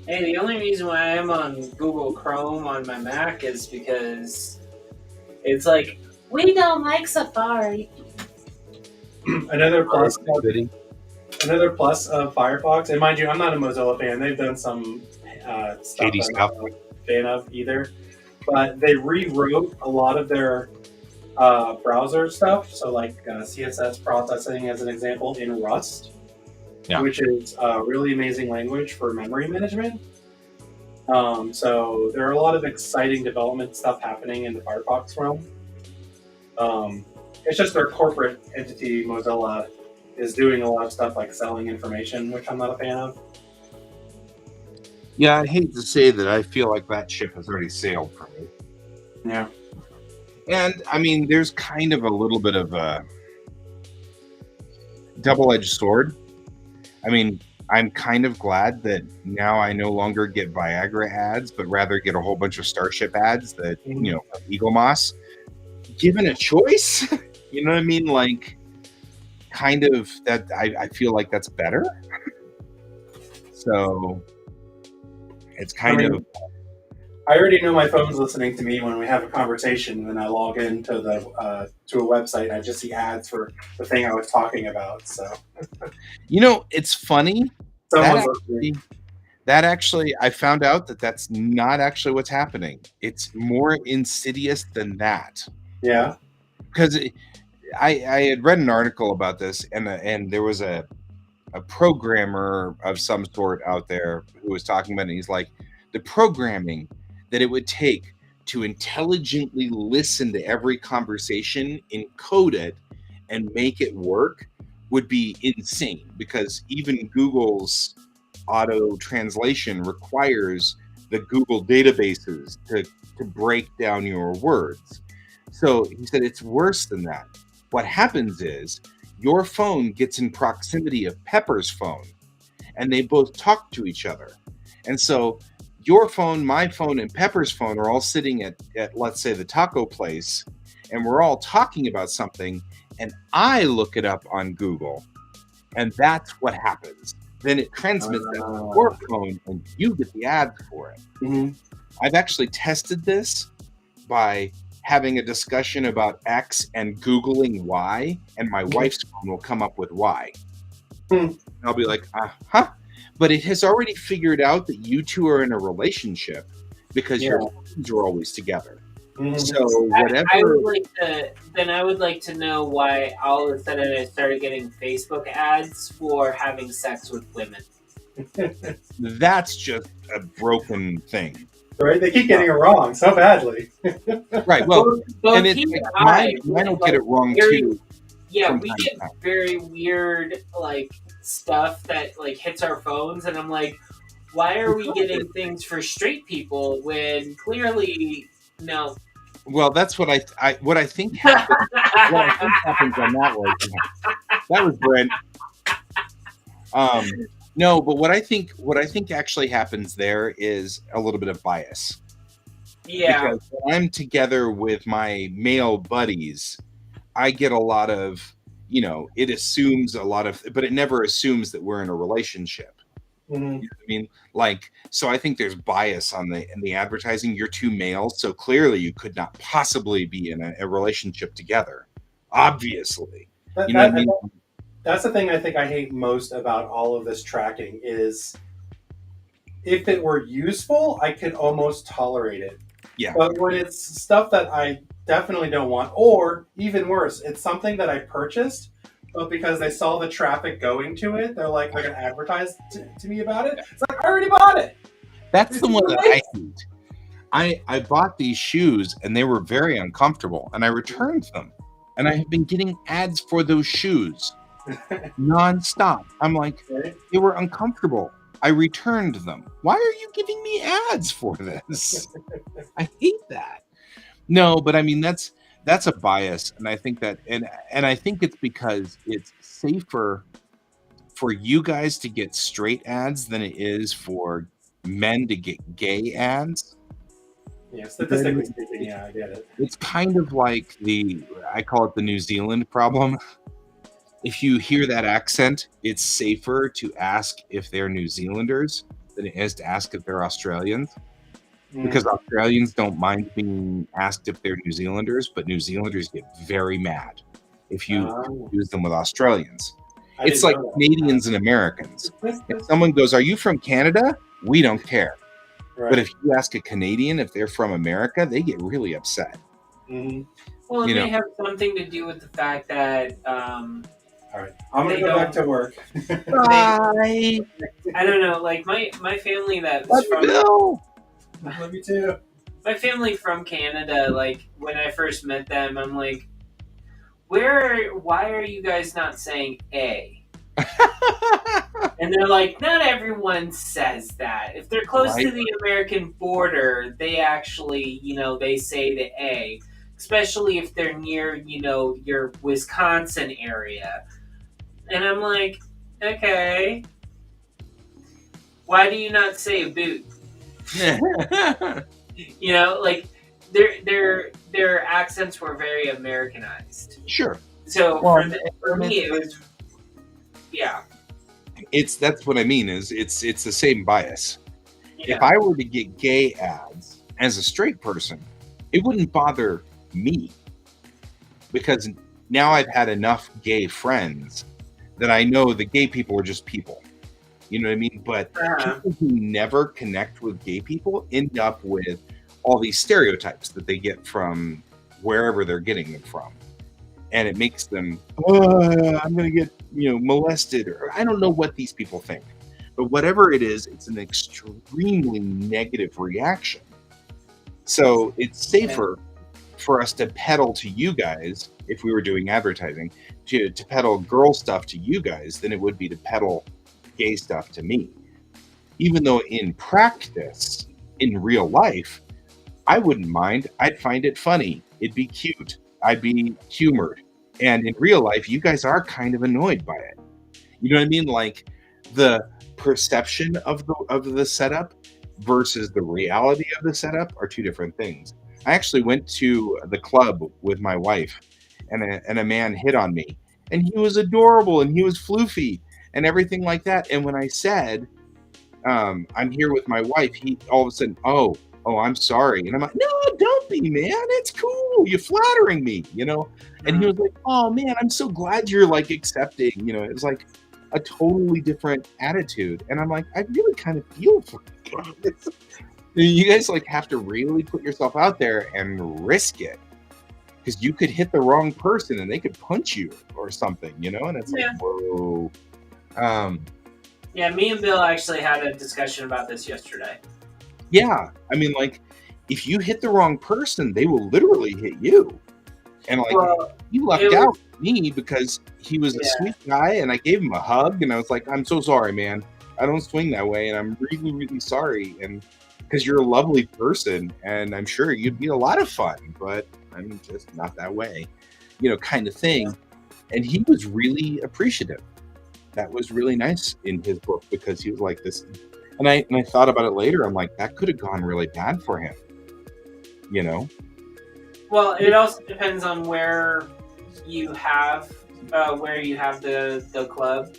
Speaker 4: Hey, the only reason why I'm on Google Chrome on my Mac is because it's like, we don't like Safari.
Speaker 5: Another plus.
Speaker 1: Goody.
Speaker 5: Another plus of Firefox, and mind you, I'm not a Mozilla fan. They've done some stuff
Speaker 1: Shady
Speaker 5: I'm
Speaker 1: stuff.
Speaker 5: not a fan of either. But they rewrote a lot of their browser stuff. So like CSS processing, as an example, in Rust, which is a really amazing language for memory management. So there are a lot of exciting development stuff happening in the Firefox realm. It's just their corporate entity, Mozilla, is doing a lot of stuff like selling information, which I'm not a fan of.
Speaker 1: Yeah, I hate to say that I feel like that ship has already sailed for me.
Speaker 5: Yeah.
Speaker 1: And I mean, there's kind of a little bit of a double-edged sword. I mean, I'm kind of glad that now I no longer get Viagra ads, but rather get a whole bunch of Starship ads that, you know, Eagle Moss. Given a choice, you know what I mean? Like, kind of that, I feel like that's better. So it's kind of.
Speaker 5: I already know my phone's listening to me when we have a conversation, and I log into the to a website and I just see ads for the thing I was talking about. So,
Speaker 1: You know, it's funny.
Speaker 5: someone's listening.
Speaker 1: That actually, I found out that that's not actually what's happening. It's more insidious than that.
Speaker 5: Yeah.
Speaker 1: Because I had read an article about this, and there was a programmer of some sort out there who was talking about it. And he's like, the programming that it would take to intelligently listen to every conversation, encode it, and make it work would be insane, because even Google's auto translation requires the Google databases to break down your words. So he said it's worse than that. What happens is your phone gets in proximity of Pepper's phone, and they both talk to each other. And so your phone, my phone, and Pepper's phone are all sitting at let's say, the taco place,
Speaker 3: and we're all talking about something, and I look it up on Google, and that's what happens. Then it transmits that to your phone, and you get the ads for it.
Speaker 5: Mhm.
Speaker 3: I've actually tested this by having a discussion about X and Googling Y, and my wife's phone will come up with Y.
Speaker 5: Hmm.
Speaker 3: I'll be like, huh? But it has already figured out that you two are in a relationship because your phones are always together.
Speaker 5: Mhm.
Speaker 3: So
Speaker 4: I
Speaker 3: whatever.
Speaker 4: would like to know why all of a sudden I started getting Facebook ads for having sex with women.
Speaker 3: That's just a broken thing.
Speaker 5: Right? They keep getting it wrong so badly.
Speaker 3: Right. Well,
Speaker 4: both
Speaker 3: and it's
Speaker 4: he
Speaker 3: like,
Speaker 4: and I,
Speaker 3: mine will get it wrong
Speaker 4: very-
Speaker 3: too.
Speaker 4: Yeah,
Speaker 3: from
Speaker 4: we
Speaker 3: time to
Speaker 4: get
Speaker 3: time.
Speaker 4: very weird like stuff that like hits our phones, and I'm like, why are we getting things for straight people when clearly no?
Speaker 3: Well, that's what I think happens. What I think happens on that was that was Brent. No, but what I think actually happens there is a little bit of bias.
Speaker 4: Yeah,
Speaker 3: Because when I'm together with my male buddies, I get a lot of, it assumes a lot of, but it never assumes that we're in a relationship.
Speaker 5: Mhm.
Speaker 3: You know what I mean? Like, so I think there's bias in the advertising. You're two males, so clearly you could not possibly be in a relationship together. Obviously.
Speaker 5: That-
Speaker 3: You know what I
Speaker 5: that-
Speaker 3: mean?
Speaker 5: That's the thing I think I hate most about all of this tracking is if it were useful, I could almost tolerate it.
Speaker 3: Yeah.
Speaker 5: But when it's stuff that I definitely don't want, or even worse, it's something that I purchased, but because they saw the traffic going to it, they're going to advertise to me about it. It's like, I already bought it.
Speaker 3: That's the one that I hate. I bought these shoes and they were very uncomfortable, and I returned them. And I have been getting ads for those shoes nonstop. I'm like, they were uncomfortable. I returned them. Why are you giving me ads for this? I hate that. No, but I mean that's a bias, and I think that and I think it's because it's safer for you guys to get straight ads than it is for men to get gay ads.
Speaker 5: Yeah, statistically speaking, yeah, I get it.
Speaker 3: It's kind of like I call it the New Zealand problem. If you hear that accent, it's safer to ask if they're New Zealanders than it is to ask if they're Australians. Because Australians don't mind being asked if they're New Zealanders, but New Zealanders get very mad if you use them with Australians. It's like Canadians and Americans. If someone goes, "Are you from Canada?" We don't care.
Speaker 5: Right.
Speaker 3: But if you ask a Canadian if they're from America, they get really upset.
Speaker 5: Mm-hmm.
Speaker 4: Well, it may have something to do with the fact that.
Speaker 5: All right, I'm gonna go back to work.
Speaker 3: Bye.
Speaker 4: I don't know, like my family that
Speaker 3: Love
Speaker 4: was
Speaker 3: you,
Speaker 4: from.
Speaker 3: Bill.
Speaker 5: Love you too.
Speaker 4: My family from Canada, like when I first met them, I'm like, why are you guys not saying A? And they're like, not everyone says that. If they're close to the American border, they actually, they say the A. Especially if they're near, your Wisconsin area. And I'm like, okay. Why do you not say boot? Like their accents were very Americanized.
Speaker 3: Sure.
Speaker 4: So for me, it was, yeah.
Speaker 3: That's what I mean. It's the same bias.
Speaker 4: Yeah.
Speaker 3: If I were to get gay ads as a straight person, it wouldn't bother me because now I've had enough gay friends that I know the gay people are just people. You know what I mean? But people who never connect with gay people end up with all these stereotypes that they get from wherever they're getting them from. And it makes them, I'm going to get, molested, or I don't know what these people think. But whatever it is, it's an extremely negative reaction. So it's safer for us to peddle to you guys, if we were doing advertising, to peddle girl stuff to you guys than it would be to peddle gay stuff to me. Even though in practice, in real life, I wouldn't mind. I'd find it funny. It'd be cute. I'd be humored. And in real life, you guys are kind of annoyed by it. You know what I mean? Like the perception of the setup versus the reality of the setup are two different things. I actually went to the club with my wife, and a man hit on me, and he was adorable, and he was floofy, and everything like that. And when I said, I'm here with my wife, he all of a sudden, oh, I'm sorry. And I'm like, no, don't be, man. It's cool. You're flattering me, you know? And he was like, oh, man, I'm so glad you're like accepting. You know, it was like a totally different attitude. And I'm like, I really kind of feel for you guys. You guys like have to really put yourself out there and risk it. Because you could hit the wrong person and they could punch you or something, you know? And it's
Speaker 4: Yeah.
Speaker 3: like, whoa.
Speaker 4: Yeah, me and Bill actually had a discussion about this yesterday.
Speaker 3: Yeah, I mean, like, if you hit the wrong person, they will literally hit you. And like,
Speaker 4: Well,
Speaker 3: he lucked
Speaker 4: it was-
Speaker 3: out with me because he was a
Speaker 4: Yeah.
Speaker 3: sweet guy, and I gave him a hug, and I was like, I'm so sorry, man. I don't swing that way, and I'm really, really sorry. And because you're a lovely person, and I'm sure you'd be a lot of fun, but I'm just not that way, you know, kind of thing. And he was really appreciative. That was really nice in his book because he was like this. And I thought about it later. I'm like, that could have gone really bad for him, you know?
Speaker 4: Well, it also depends on where you have the club.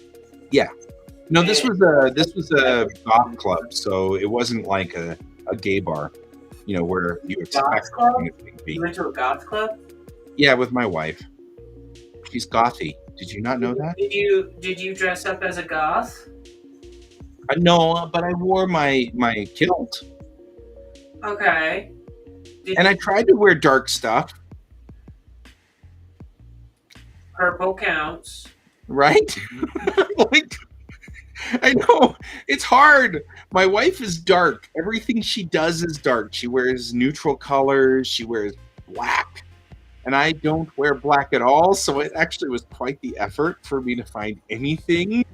Speaker 3: No, this was a goth club, so it wasn't like a gay bar, you know, where you expect
Speaker 4: club?
Speaker 3: anything to be.
Speaker 4: You went to a goth club?
Speaker 3: Yeah, with my wife. She's gothy. Did you not know that?
Speaker 4: Did you dress up as a goth?
Speaker 3: No, but I wore my kilt,
Speaker 4: Okay.
Speaker 3: and I tried to wear dark stuff,
Speaker 4: Purple counts.
Speaker 3: right? Like, I know it's hard. My wife is dark. Everything she does is dark. She wears neutral colors. She wears black, and I don't wear black at all. So it actually was quite the effort for me to find anything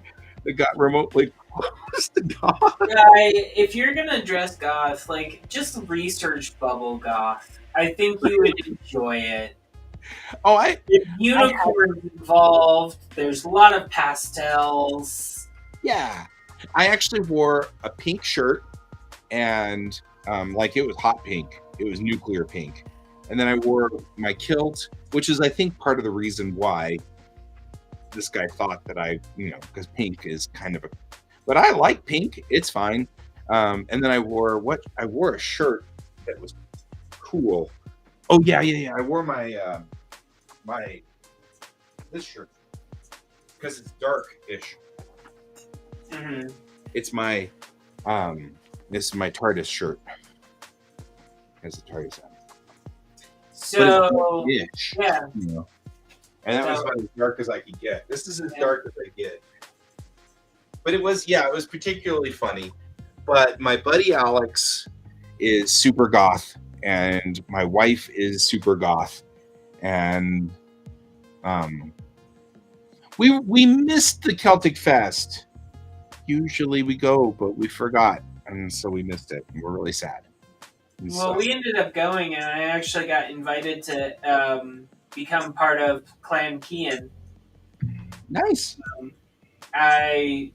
Speaker 3: that got remotely close to goth.
Speaker 4: If you're gonna dress goth, like just research bubble goth. I think you would enjoy it.
Speaker 3: Oh,
Speaker 4: There's unicorns involved. There's a lot of pastels.
Speaker 3: yeah. I actually wore a pink shirt, and like it was hot pink. It was nuclear pink. And then I wore my kilt, which is, I think, part of the reason why this guy thought that I, you know, because pink is kind of a, but I like pink. It's fine. And then I wore a shirt that was cool. Oh yeah. I wore my this shirt because it's dark-ish.
Speaker 4: Mm-hmm.
Speaker 3: It's my this is my TARDIS shirt. Has the TARDIS on it.
Speaker 4: So
Speaker 3: Ish,
Speaker 4: yeah,
Speaker 3: you know. And that was about as dark as I could get. This is as dark as I get. But it was particularly funny. But my buddy Alex is super goth, and my wife is super goth, and we missed the Celtic Fest. Usually we go, but we forgot, and so we missed it. And we're really sad.
Speaker 4: well, we ended up going, and I actually got invited to become part of Clan Kian.
Speaker 3: Nice.
Speaker 4: I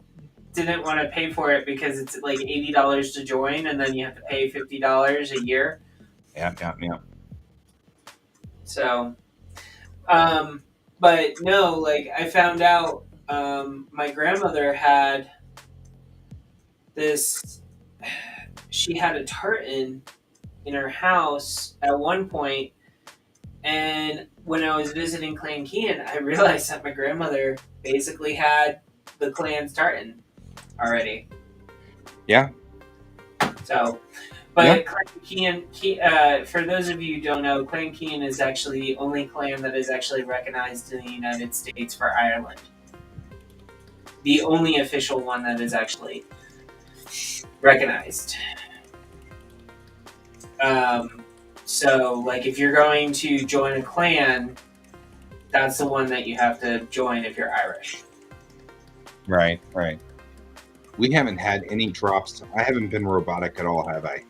Speaker 4: didn't want to pay for it because it's like $80 to join, and then you have to pay $50 a year.
Speaker 3: Yeah.
Speaker 4: So, but no, like I found out, my grandmother had this. She had a tartan in her house at one point, and when I was visiting Clan Kian, I realized that my grandmother basically had the clan's tartan already.
Speaker 3: Yeah.
Speaker 4: So, but Clan Kian, for those of you who don't know, Clan Kian is actually the only clan that is actually recognized in the United States for Ireland. The only official one that is actually recognized. So, like, if you're going to join a clan, that's the one that you have to join if you're Irish.
Speaker 3: Right. We haven't had any drops. I haven't been robotic at all, have I?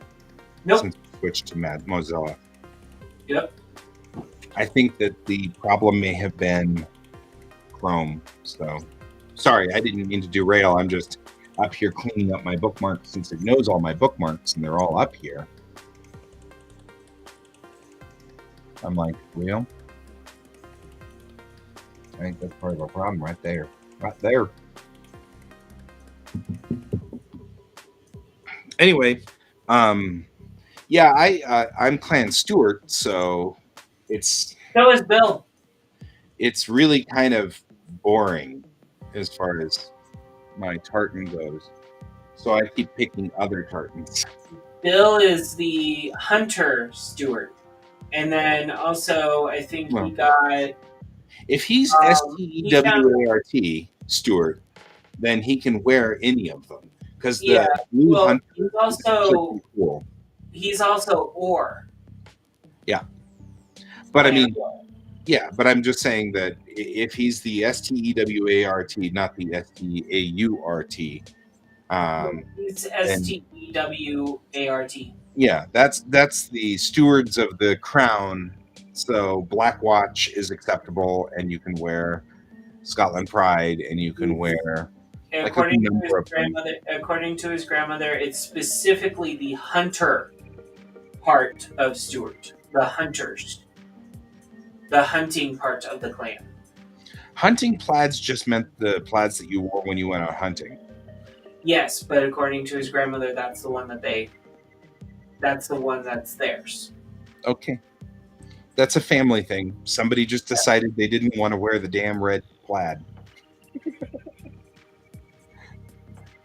Speaker 4: Nope.
Speaker 3: Since we switched to Mozilla.
Speaker 4: Yep.
Speaker 3: I think that the problem may have been Chrome. So, sorry, I didn't mean to derail. I'm just up here cleaning up my bookmarks since it knows all my bookmarks and they're all up here.
Speaker 1: I'm like, well, I think that's part of our problem right there. Right there. Anyway, yeah, I'm Clan Stewart, so it's
Speaker 4: So is Bill.
Speaker 1: really kind of boring as far as my tartan goes. So I keep picking other tartans.
Speaker 4: Bill is the hunter Stewart. And then also, I think
Speaker 1: Well,
Speaker 4: he got.
Speaker 1: If he's STEWART Stewart, then he can wear any of them because
Speaker 4: Yeah,
Speaker 1: the blue
Speaker 4: well,
Speaker 1: hunter
Speaker 4: he's
Speaker 1: is actually
Speaker 4: also
Speaker 1: pretty cool.
Speaker 4: he's also Or.
Speaker 1: Yeah, but I
Speaker 4: Clan
Speaker 1: mean,
Speaker 4: Or.
Speaker 1: yeah, but I'm just saying that if he's the STEWART, not the STAURT,
Speaker 4: He's
Speaker 1: then
Speaker 4: STEWART.
Speaker 1: yeah, that's the stewards of the crown. So Black Watch is acceptable, and you can wear Scotland Pride, and you can wear like a
Speaker 4: According to his
Speaker 1: number of them.
Speaker 4: grandmother, it's specifically the hunter part of Stewart. The hunters. The hunting part of the clan.
Speaker 1: Hunting plaids just meant the plaids that you wore when you went out hunting.
Speaker 4: Yes, but according to his grandmother, that's the one that's theirs.
Speaker 1: Okay. That's a family thing. Somebody just decided they didn't want to wear the damn red plaid.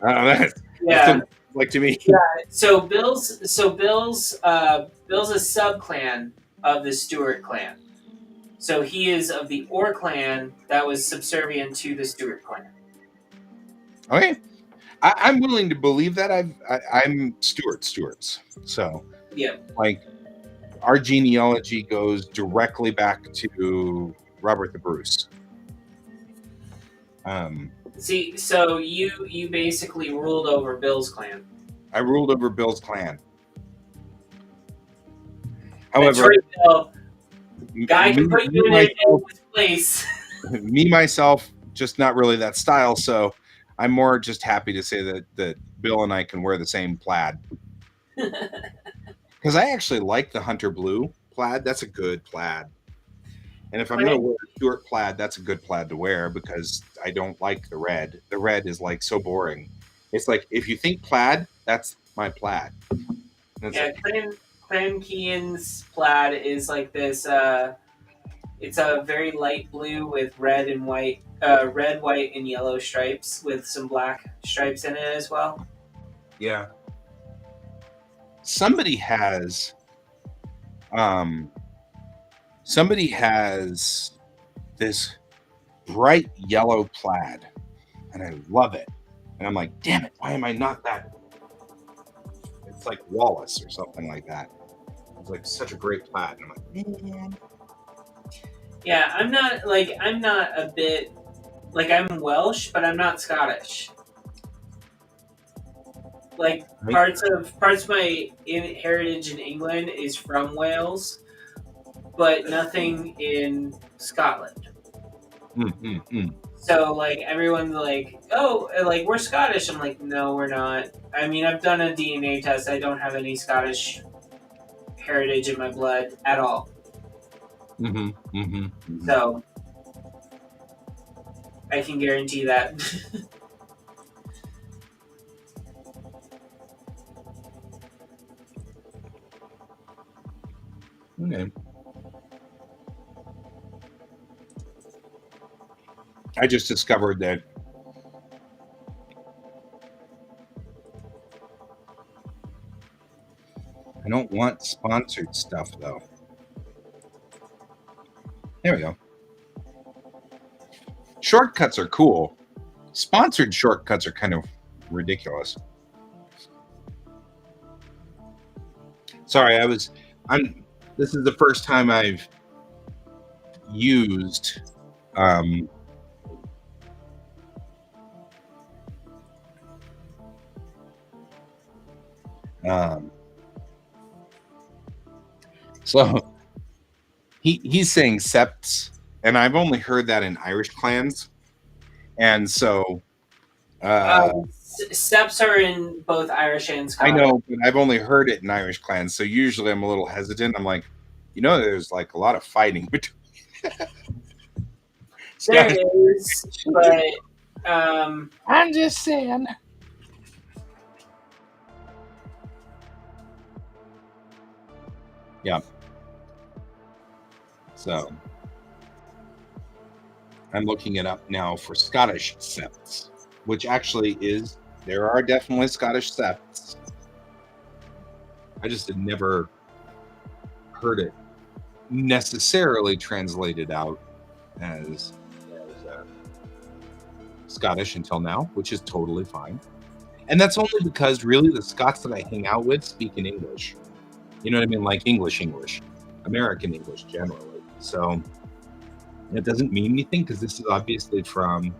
Speaker 1: That's
Speaker 4: Yeah.
Speaker 1: like to me.
Speaker 4: Yeah. So Bill's a sub clan of the Stewart clan. So he is of the Or clan that was subservient to the Stewart clan.
Speaker 1: Okay. I'm willing to believe that. I'm Stewarts. So
Speaker 4: Yeah.
Speaker 1: like our genealogy goes directly back to Robert the Bruce.
Speaker 4: See, so you basically ruled over Bill's clan.
Speaker 1: I ruled over Bill's clan.
Speaker 4: That's
Speaker 1: However,
Speaker 4: right, Bill. Guy can put you in his place.
Speaker 1: me myself, just not really that style. So I'm more just happy to say that Bill and I can wear the same plaid. Because I actually like the Hunter Blue plaid. That's a good plaid. And if I'm going to wear a Stewart plaid, that's a good plaid to wear because I don't like the red. The red is like so boring. It's like, if you think plaid, that's my plaid.
Speaker 4: Yeah, Clan Kean's plaid is like this. It's a very light blue with red, white, and yellow stripes with some black stripes in it as well.
Speaker 1: Yeah. Somebody has this bright yellow plaid, and I love it. And I'm like, damn it, why am I not that? It's like Wallace or something like that. It's like such a great plaid. And I'm like, man.
Speaker 4: Yeah, I'm not a bit like I'm Welsh, but I'm not Scottish. Like parts of my heritage in England is from Wales, but nothing in Scotland. So like everyone's like, oh, like we're Scottish. I'm like, no, we're not. I mean, I've done a DNA test. I don't have any Scottish heritage in my blood at all. So I can guarantee that.
Speaker 1: Okay. I just discovered that I don't want sponsored stuff, though. There we go. Shortcuts are cool. Sponsored shortcuts are kind of ridiculous. Sorry, this is the first time I've used so he's saying septs, and I've only heard that in Irish clans, and so
Speaker 4: Steps are in both Irish and Scottish.
Speaker 1: I know, but I've only heard it in Irish clans, so usually I'm a little hesitant. I'm like,
Speaker 3: You know, there's like a lot of fighting between
Speaker 4: There
Speaker 3: Scottish.
Speaker 4: is, but
Speaker 3: I'm just saying. Yeah. So I'm looking it up now for Scottish septs, which actually is, there are definitely Scottish septs. I just had never heard it necessarily translated out as Scottish until now, which is totally fine. And that's only because really the Scots that I hang out with speak in English. You know what I mean? Like English, American English generally. So it doesn't mean anything because this is obviously from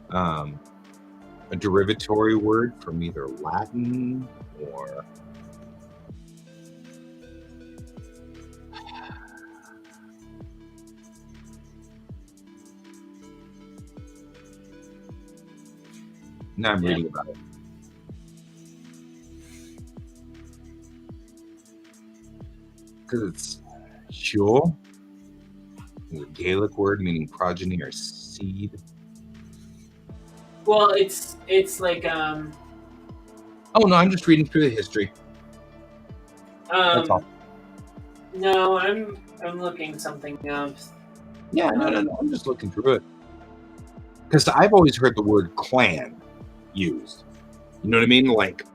Speaker 3: a derivatory word from either Latin or now I'm reading about it. Because it's sure, a Gaelic word meaning progeny or seed.
Speaker 4: well, it's like
Speaker 3: Oh no, I'm just reading through the history. That's all.
Speaker 4: No, I'm looking something up.
Speaker 3: Yeah, no. I'm just looking through it because I've always heard the word clan used. You know what I mean? Like,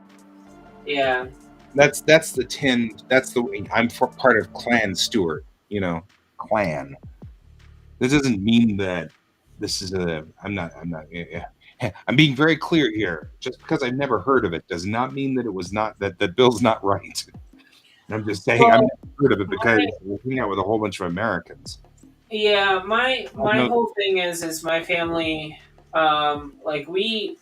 Speaker 4: Yeah.
Speaker 3: that's the 10. That's the way I'm for part of Clan Stewart. You know, clan. This doesn't mean that this is a. I'm not. I'm being very clear here. Just because I've never heard of it does not mean that it was not that Bill's not right. I'm just saying
Speaker 4: Well,
Speaker 3: I've never heard of it because we're hanging out with a whole bunch of Americans.
Speaker 4: Yeah, my
Speaker 3: No.
Speaker 4: whole thing is my family, like we.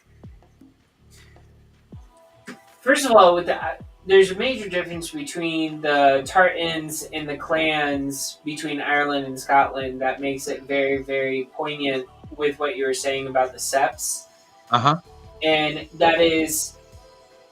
Speaker 4: First of all, with that, there's a major difference between the Tartans and the clans between Ireland and Scotland that makes it very, very poignant with what you were saying about the septs. And that is,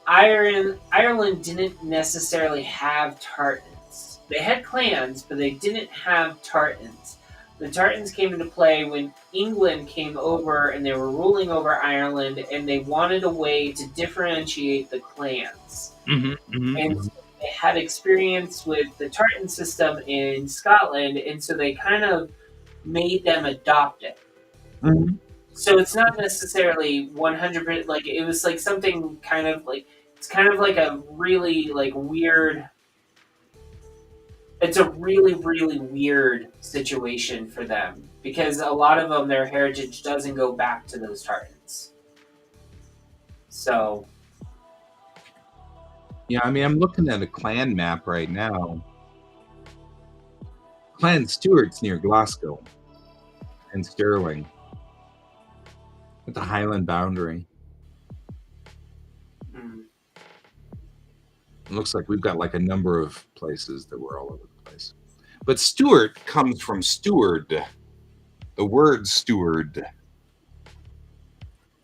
Speaker 4: Ireland didn't necessarily have Tartans. They had clans, but they didn't have Tartans. The Tartans came into play when England came over and they were ruling over Ireland, and they wanted a way to differentiate the clans. And so they had experience with the Tartan system in Scotland, and so they kind of made them adopt it. So it's not necessarily 100%, like it was like something kind of like, it's kind of like a really like weird, it's a really, really weird situation for them because a lot of them, their heritage doesn't go back to those Tartans. So.
Speaker 3: Yeah, I mean, I'm looking at a clan map right now. Clan Stewart's near Glasgow and Stirling at the Highland boundary. It looks like we've got like a number of places that were all over the place. But Stewart comes from steward. The word steward,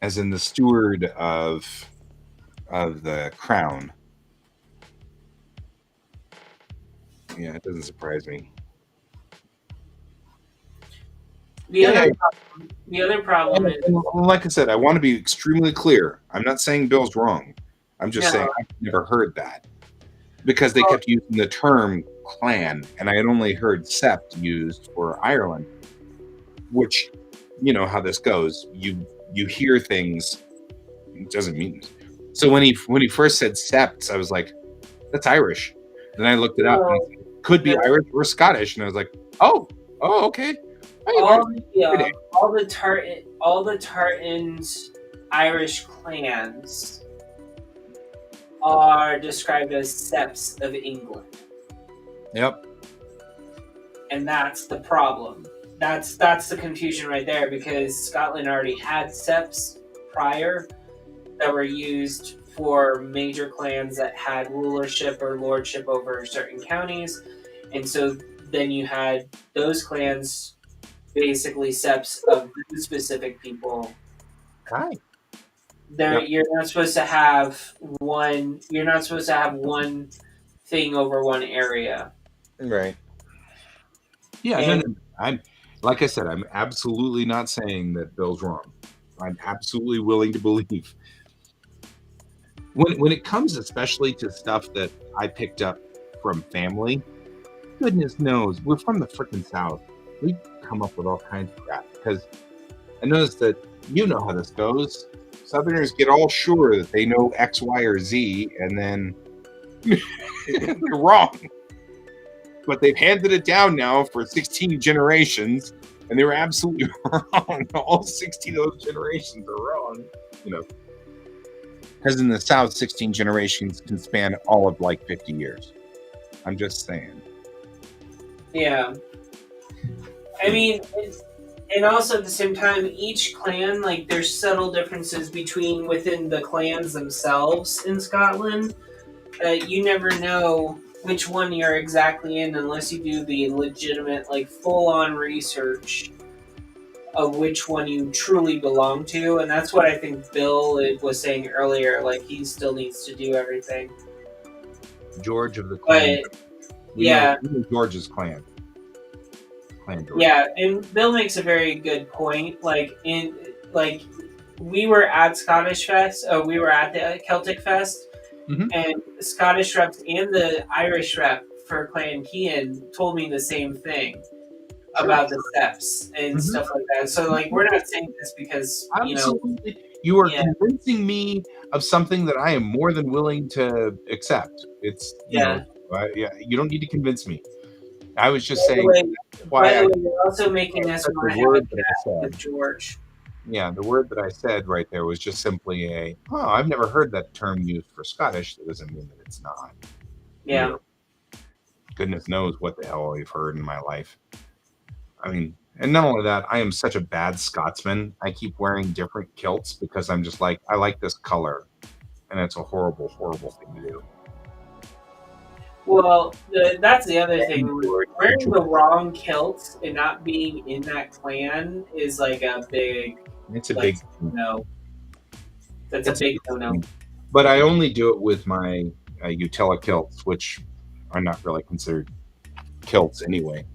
Speaker 3: as in the steward of the crown. Yeah, it doesn't surprise me.
Speaker 4: The other problem is,
Speaker 3: like I said, I want to be extremely clear. I'm not saying Bill's wrong. I'm just saying I've never heard that because they kept using the term clan, and I had only heard sept used for Ireland, which, you know how this goes. You hear things, it doesn't mean. So when he first said septs, I was like, that's Irish. Then I looked it up, and it could be Irish or Scottish, and I was like, oh, okay.
Speaker 4: all the Tartans Irish clans are described as septs of England.
Speaker 3: Yep.
Speaker 4: And that's the problem. That's the confusion right there, because Scotland already had septs prior that were used for major clans that had rulership or lordship over certain counties. And so then you had those clans basically septs of specific people.
Speaker 3: Hi.
Speaker 4: You're not supposed to have one. You're not supposed to have one thing over one area.
Speaker 3: Right. Yeah,
Speaker 4: And
Speaker 3: no. I'm like I said, I'm absolutely not saying that Bill's wrong. I'm absolutely willing to believe when it comes, especially to stuff that I picked up from family. Goodness knows, we're from the freaking South. We come up with all kinds of crap because I noticed that you know how this goes. Southerners get all sure that they know X, Y, or Z, and then they're wrong. But they've handed it down now for 16 generations, and they were absolutely wrong. All 16 of those generations are wrong. You know, because in the South, 16 generations can span all of like 50 years. I'm just saying.
Speaker 4: yeah, I mean, and also at the same time, each clan, like, there's subtle differences between within the clans themselves in Scotland. You never know which one you're exactly in unless you do the legitimate, like, full-on research of which one you truly belong to, and that's what I think Bill was saying earlier. Like, he still needs to do everything.
Speaker 3: George of the clan.
Speaker 4: But yeah,
Speaker 3: we know George's clan. Clan George.
Speaker 4: yeah, and Bill makes a very good point. We were at Scottish Fest. We were at the Celtic Fest, and the Scottish reps and the Irish rep for Clan Kean told me the same thing about the steps and stuff like that. So, like, we're not saying this because
Speaker 3: Absolutely. You are convincing me of something that I am more than willing to accept. It's you know, you don't need to convince me. I was just saying.
Speaker 4: By the way, you're also making us want to have a chat with George.
Speaker 3: Yeah, the word that I said right there was just simply I've never heard that term used for Scottish. That doesn't mean that it's not.
Speaker 4: Yeah.
Speaker 3: You know, goodness knows what the hell I've heard in my life. I mean, and not only that, I am such a bad Scotsman. I keep wearing different kilts because I'm just like, I like this color. And it's a horrible, horrible thing to do.
Speaker 4: Well, that's the other thing. Wearing the wrong kilt and not being in that clan is like a big...
Speaker 3: It's a big
Speaker 4: no. That's a big no-no.
Speaker 3: But I only do it with my Utila kilts, which are not really considered kilts anyway.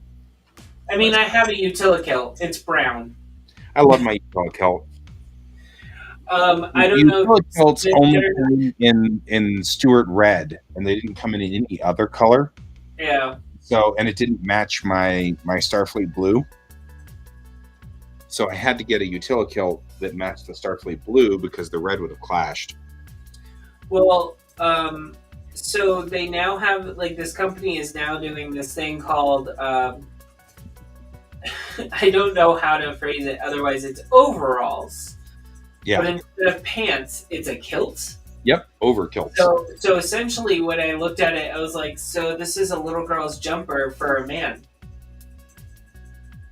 Speaker 4: I mean, I have a Utila kilt. It's brown.
Speaker 3: I love my Utila kilt.
Speaker 4: I don't know.
Speaker 3: Utila kilts only come in Stuart red, and they didn't come in any other color.
Speaker 4: Yeah.
Speaker 3: So, and it didn't match my Starfleet blue. So I had to get a Utila kilt that matched the Starfleet blue because the red would have clashed.
Speaker 4: Well, so they now have, like, this company is now doing this thing called, I don't know how to phrase it, otherwise it's overalls.
Speaker 3: Yeah.
Speaker 4: But instead of pants, it's a kilt.
Speaker 3: Yep, over kilts.
Speaker 4: So essentially when I looked at it, I was like, so this is a little girl's jumper for a man.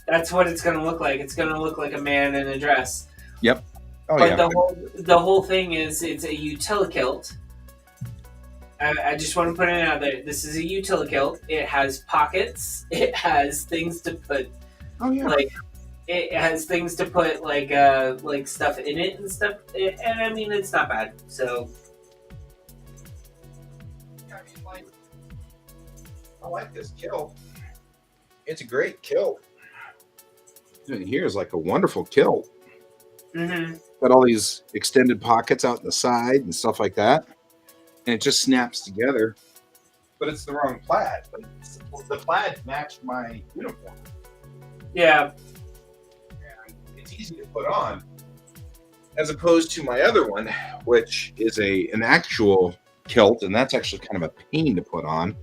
Speaker 4: That's what it's going to look like. It's going to look like a man in a dress.
Speaker 3: Yep. Oh,
Speaker 4: but
Speaker 3: yeah.
Speaker 4: the whole thing is it's a Utila kilt. I just want to put it out there. This is a Utila kilt. It has pockets. It has things to put.
Speaker 3: Oh yeah.
Speaker 4: Like it has things to put like stuff in it and stuff. And I mean, it's not bad. So.
Speaker 3: I like this kilt. It's a great kilt. Here's like a wonderful kilt.
Speaker 4: Mm-hmm.
Speaker 3: Got all these extended pockets out the side and stuff like that, and it just snaps together. But it's the wrong plaid. But the plaid matched my uniform.
Speaker 4: Yeah.
Speaker 3: And it's easy to put on, as opposed to my other one, which is an actual kilt, and that's actually kind of a pain to put on.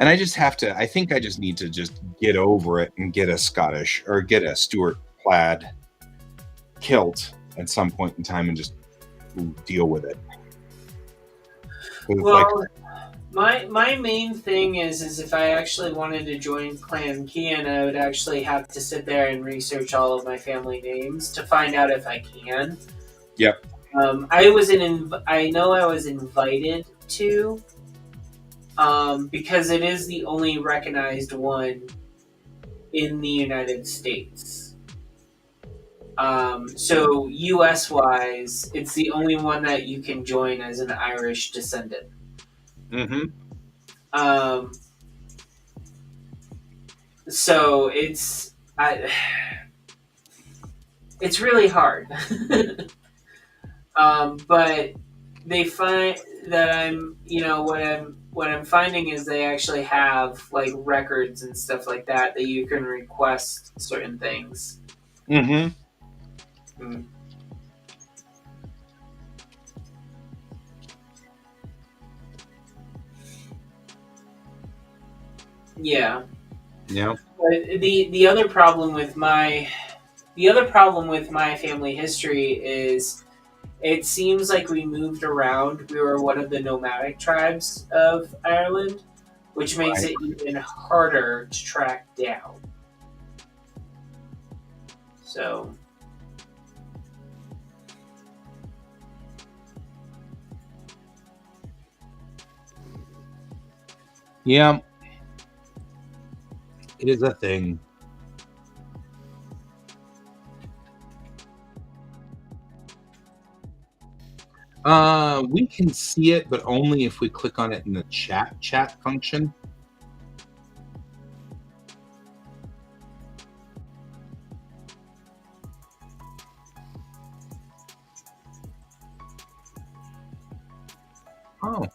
Speaker 3: And I just have to, I think I just need to just get over it and get a Scottish or get a Stuart plaid kilt at some point in time and just deal with it.
Speaker 4: Well, my main thing is if I actually wanted to join Clan Kean, I would actually have to sit there and research all of my family names to find out if I can.
Speaker 3: Yep.
Speaker 4: I know I was invited to. Because it is the only recognized one in the United States. So US-wise, it's the only one that you can join as an Irish descendant.
Speaker 3: Mm-hmm.
Speaker 4: So it's really hard. But they find that what I'm finding is they actually have like records and stuff like that you can request certain things.
Speaker 1: Mm-hmm.
Speaker 4: Mm. Yeah.
Speaker 1: Yeah.
Speaker 4: But the other problem with my family history is it seems like we moved around. We were one of the nomadic tribes of Ireland, which makes
Speaker 1: Right.
Speaker 4: it even harder to track down. So,
Speaker 1: Yeah. It is a thing. We can see it, but only if we click on it in the chat function. Oh.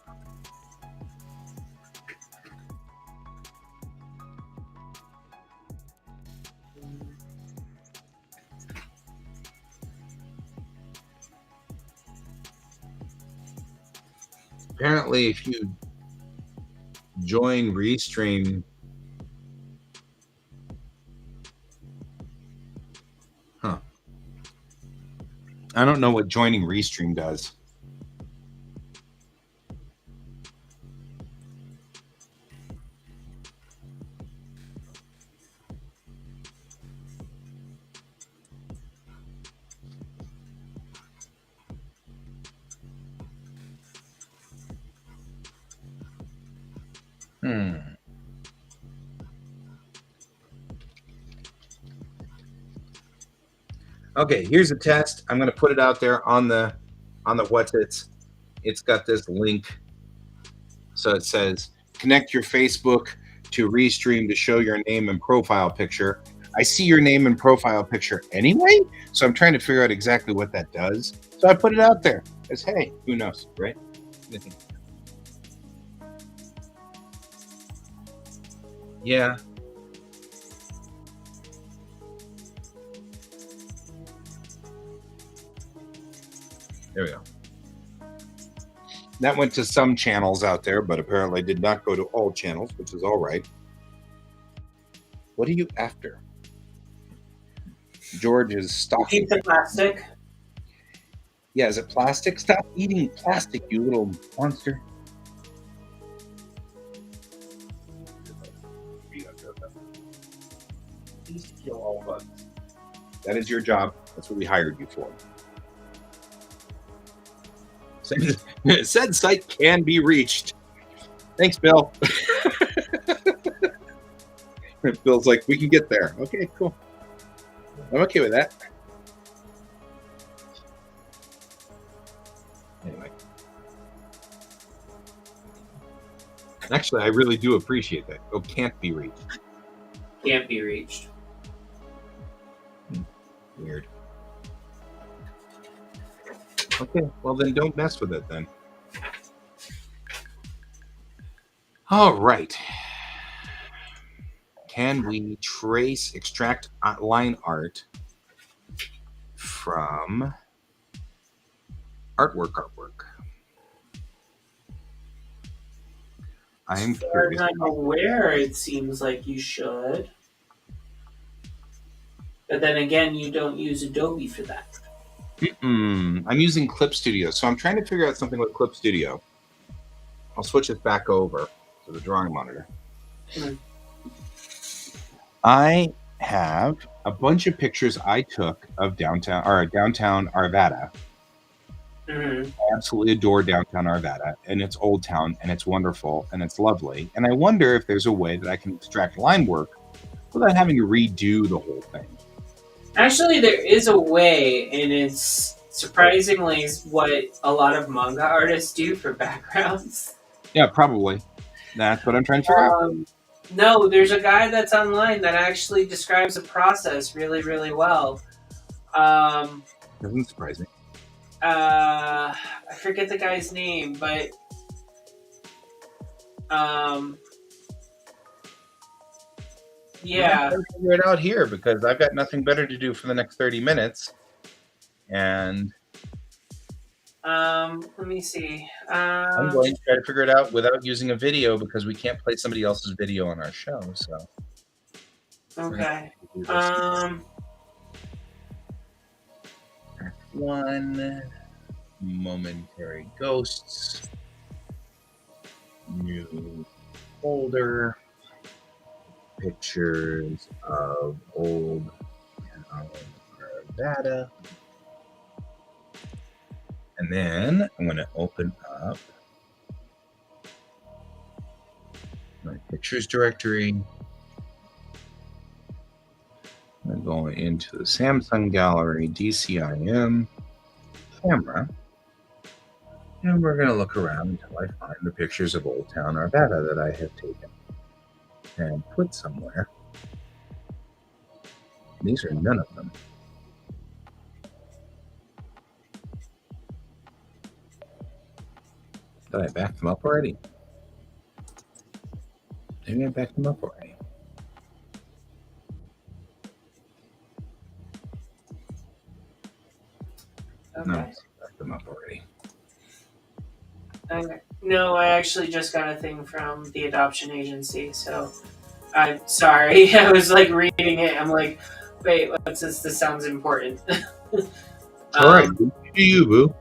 Speaker 1: Apparently, if you join Restream, huh? I don't know what joining Restream does. Okay, here's a test. I'm going to put it out there on the what's it's got this link. So it says connect your Facebook to Restream to show your name and profile picture. I see your name and profile picture anyway, so I'm trying to figure out exactly what that does. So I put it out there as, hey, who knows, right? Yeah. There we go. That went to some channels out there, but apparently did not go to all channels, which is all right. What are you after? George is stalking.
Speaker 4: piece of plastic.
Speaker 1: Yeah, is it plastic? Stop eating plastic, you little monster. Please kill all bugs. That is your job. That's what we hired you for. Said site can be reached. Thanks, Bill. Bill's like, we can get there. Okay, cool. I'm okay with that. Anyway. Actually, I really do appreciate that. Oh, can't be reached.
Speaker 4: Can't be reached.
Speaker 1: Weird. Okay, well then don't mess with it then. All right. Can we extract line art from artwork? I'm
Speaker 4: As far
Speaker 1: curious.
Speaker 4: as I'm aware, it seems like you should. But then again, you don't use Adobe for that.
Speaker 1: I'm using Clip Studio, so I'm trying to figure out something with Clip Studio. I'll switch it back over to the drawing monitor. I have a bunch of pictures I took of downtown Arvada.
Speaker 4: Mm-hmm.
Speaker 1: I absolutely adore downtown Arvada, and it's Old Town, and it's wonderful, and it's lovely. And I wonder if there's a way that I can extract line work without having to redo the whole thing.
Speaker 4: Actually, there is a way, and it's surprisingly what a lot of manga artists do for backgrounds.
Speaker 1: Yeah, probably. That's what I'm trying to figure out.
Speaker 4: No, there's a guy that's online that actually describes the process really, really well.
Speaker 3: Doesn't surprise me.
Speaker 4: I forget the guy's name, but yeah.
Speaker 3: Try to figure it out here because I've got nothing better to do for the next 30 minutes. And
Speaker 4: Let me see.
Speaker 3: I'm going to try to figure it out without using a video because we can't play somebody else's video on our show. So
Speaker 4: Okay.
Speaker 3: One momentary ghosts. New folder. Pictures of old data. And then I'm going to open up my pictures directory. I'm going into the Samsung Gallery DCIM camera. And we're going to look around until I find the pictures of Old Town Arvada that I have taken and put somewhere. These are none of them. Did I back them up already? Maybe I backed them up already.
Speaker 4: Okay.
Speaker 3: No, I backed them up already.
Speaker 4: Okay. No, I actually just got a thing from the adoption agency, so I'm sorry. I was like reading it. I'm like, wait, what's this? This sounds important.
Speaker 3: All right, do you, boo?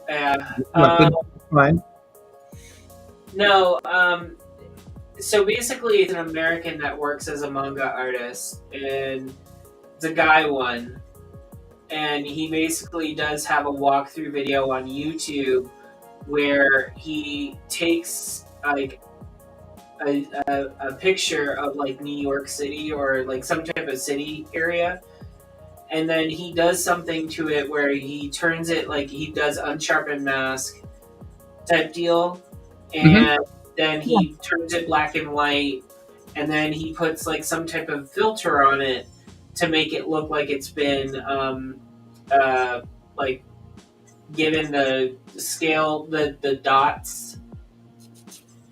Speaker 4: Yeah.
Speaker 3: Fine.
Speaker 4: No. So basically, it's an American that works as a manga artist, and it's a guy one, and he basically does have a walkthrough video on YouTube where he takes like a picture of like New York City or like some type of city area, and then he does something to it where he turns it like he does unsharpened mask type deal, and then he turns it black and white, and then he puts like some type of filter on it to make it look like it's been like given the scale, the dots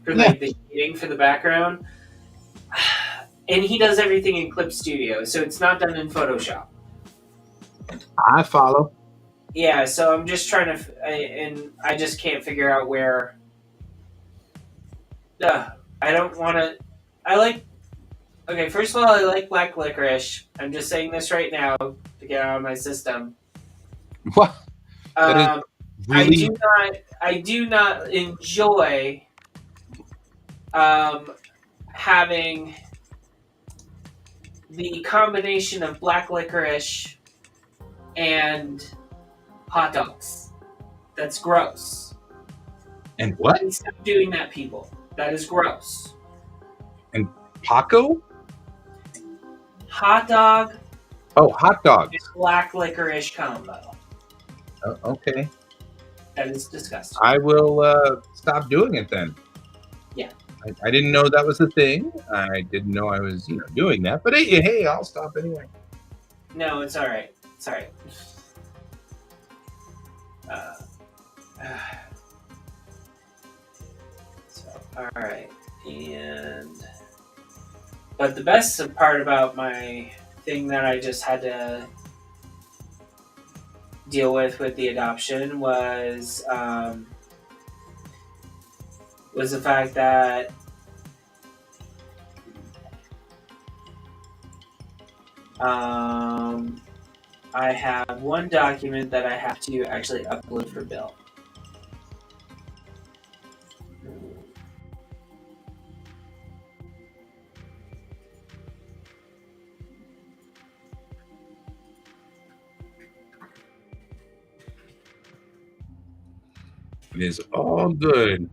Speaker 4: for like the shading for the background. And he does everything in Clip Studio, so it's not done in Photoshop.
Speaker 3: I follow.
Speaker 4: Yeah, so I'm just trying to, and I just can't figure out where. I don't want to. I like. Okay, first of all, I like black licorice. I'm just saying this right now to get out of my system.
Speaker 3: What? That is really...
Speaker 4: I do not enjoy having the combination of black licorice and hot dogs. That's gross.
Speaker 3: And what?
Speaker 4: Please stop doing that, people. That is gross.
Speaker 3: And Paco?
Speaker 4: Hot dog.
Speaker 3: Oh, hot dogs.
Speaker 4: And black licorice combo.
Speaker 3: Oh, okay.
Speaker 4: That is disgusting.
Speaker 3: I will stop doing it then.
Speaker 4: Yeah.
Speaker 3: I didn't know that was a thing. I didn't know I was, doing that. But hey, I'll stop anyway.
Speaker 4: No, it's all right. It's all right. So, all right. But the best part about my thing that I just had to deal with the adoption was the fact that I have one document that I have to actually upload for Bill.
Speaker 3: It is all good.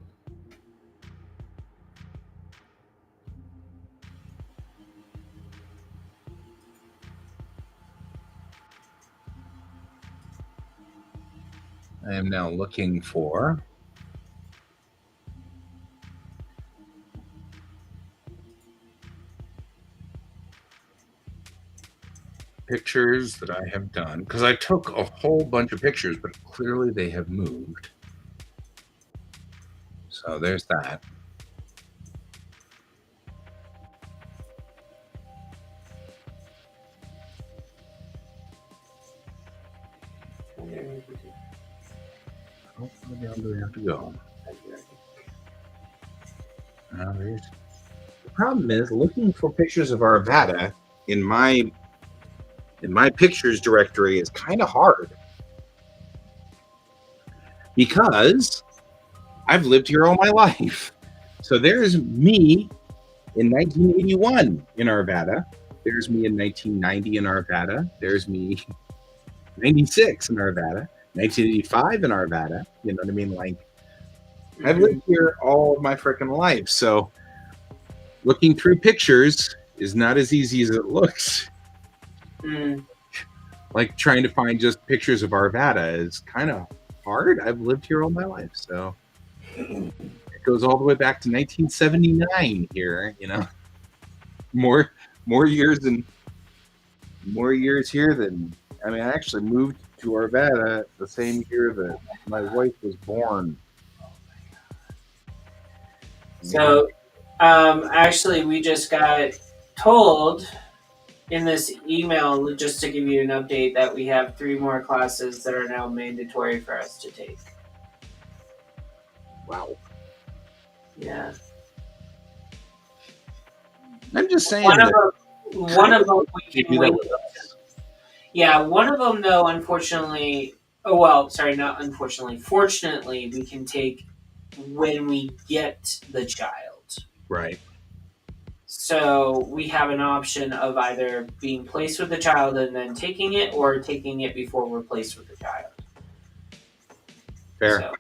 Speaker 3: I am now looking for pictures that I have done, because I took a whole bunch of pictures, but clearly they have moved. So there's that. Oh, where down do we have to go? The problem is looking for pictures of Arvada in my pictures directory is kind of hard because I've lived here all my life. So there's me in 1981 in Arvada. There's me in 1990 in Arvada. There's me 96 in Arvada. 1985 in Arvada. You know what I mean? Like, I've lived here all of my freaking life. So looking through pictures is not as easy as it looks. Like trying to find just pictures of Arvada is kind of hard. I've lived here all my life. So it goes all the way back to 1979 here, you know. More years here than I mean, I actually moved to Arvada the same year that my wife was born.
Speaker 4: So, actually, we just got told in this email, just to give you an update, that we have 3 more classes that are now mandatory for us to take.
Speaker 3: Wow.
Speaker 4: Yeah.
Speaker 3: I'm just saying
Speaker 4: One
Speaker 3: that
Speaker 4: of them we can wait. Yeah, one of them though, unfortunately. Oh well, sorry, not unfortunately. Fortunately, we can take when we get the child.
Speaker 3: Right.
Speaker 4: So we have an option of either being placed with the child and then taking it, or taking it before we're placed with the child.
Speaker 3: Fair.
Speaker 4: So,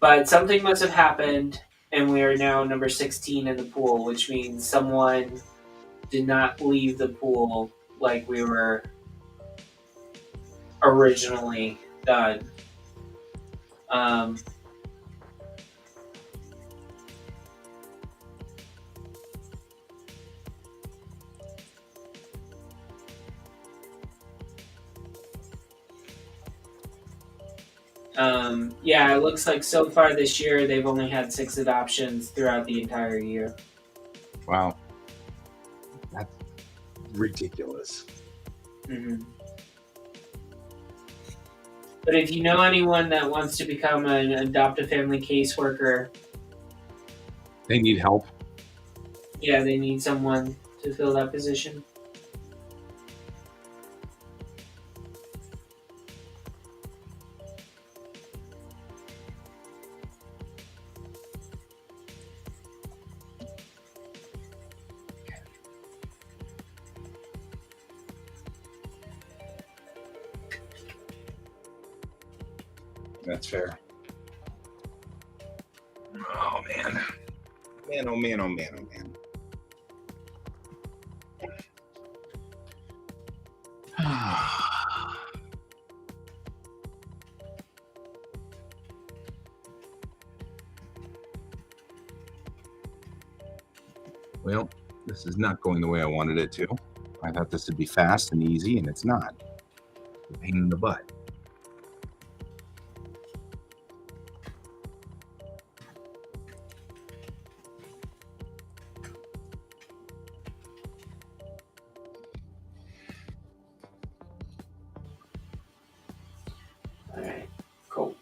Speaker 4: but something must have happened, and we are now number 16 in the pool, which means someone did not leave the pool like we were originally done. Yeah, it looks like so far this year they've only had 6 adoptions throughout the entire year.
Speaker 3: Wow. That's ridiculous.
Speaker 4: Mm-hmm. But if you know anyone that wants to become an adoptive family caseworker,
Speaker 3: They need help.
Speaker 4: yeah, they need someone to fill that position.
Speaker 3: That's fair. Oh man. Man, oh man, oh man, oh man. Well, this is not going the way I wanted it to. I thought this would be fast and easy, and it's not. It's a pain in the butt.
Speaker 4: Alright, cool.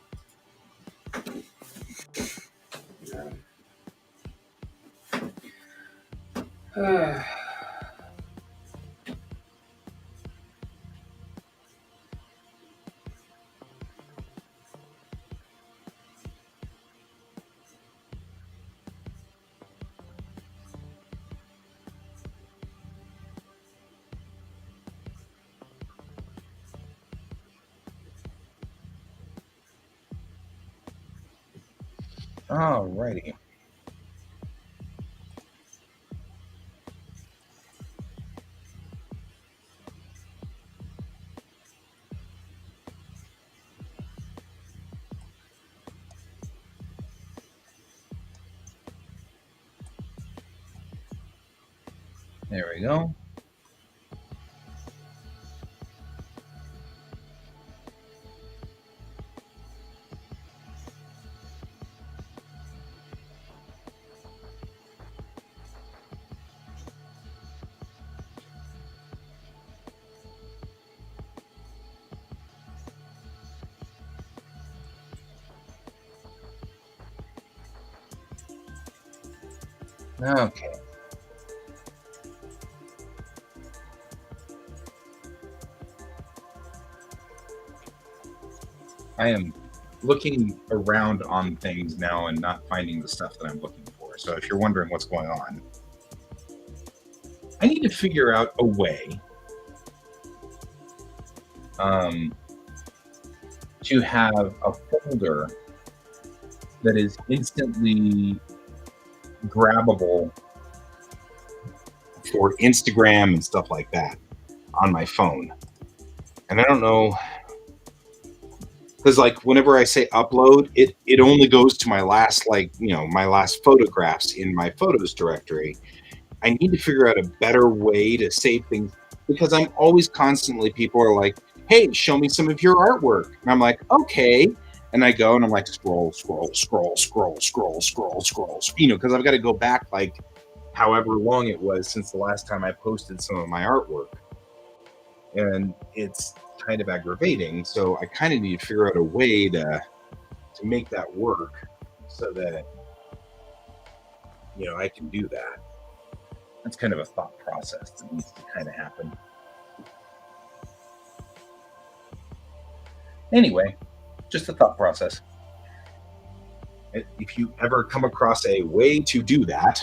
Speaker 3: Alrighty. There we go. Okay. I am looking around on things now and not finding the stuff that I'm looking for. So if you're wondering what's going on, I need to figure out a way to have a folder that is instantly grabbable for Instagram and stuff like that on my phone. And I don't know, because like whenever I say upload, it only goes to my last, like, you know, my last photographs in my photos directory. I need to figure out a better way to save things, because I'm always constantly, people are like, hey, show me some of your artwork. And I'm like, okay. And I go and I'm like, scroll, you know, because I've got to go back like however long it was since the last time I posted some of my artwork. And it's kind of aggravating. So I kind of need to figure out a way to make that work so that, you know, I can do that. That's kind of a thought process that needs to kind of happen. Anyway, just a thought process. If you ever come across a way to do that,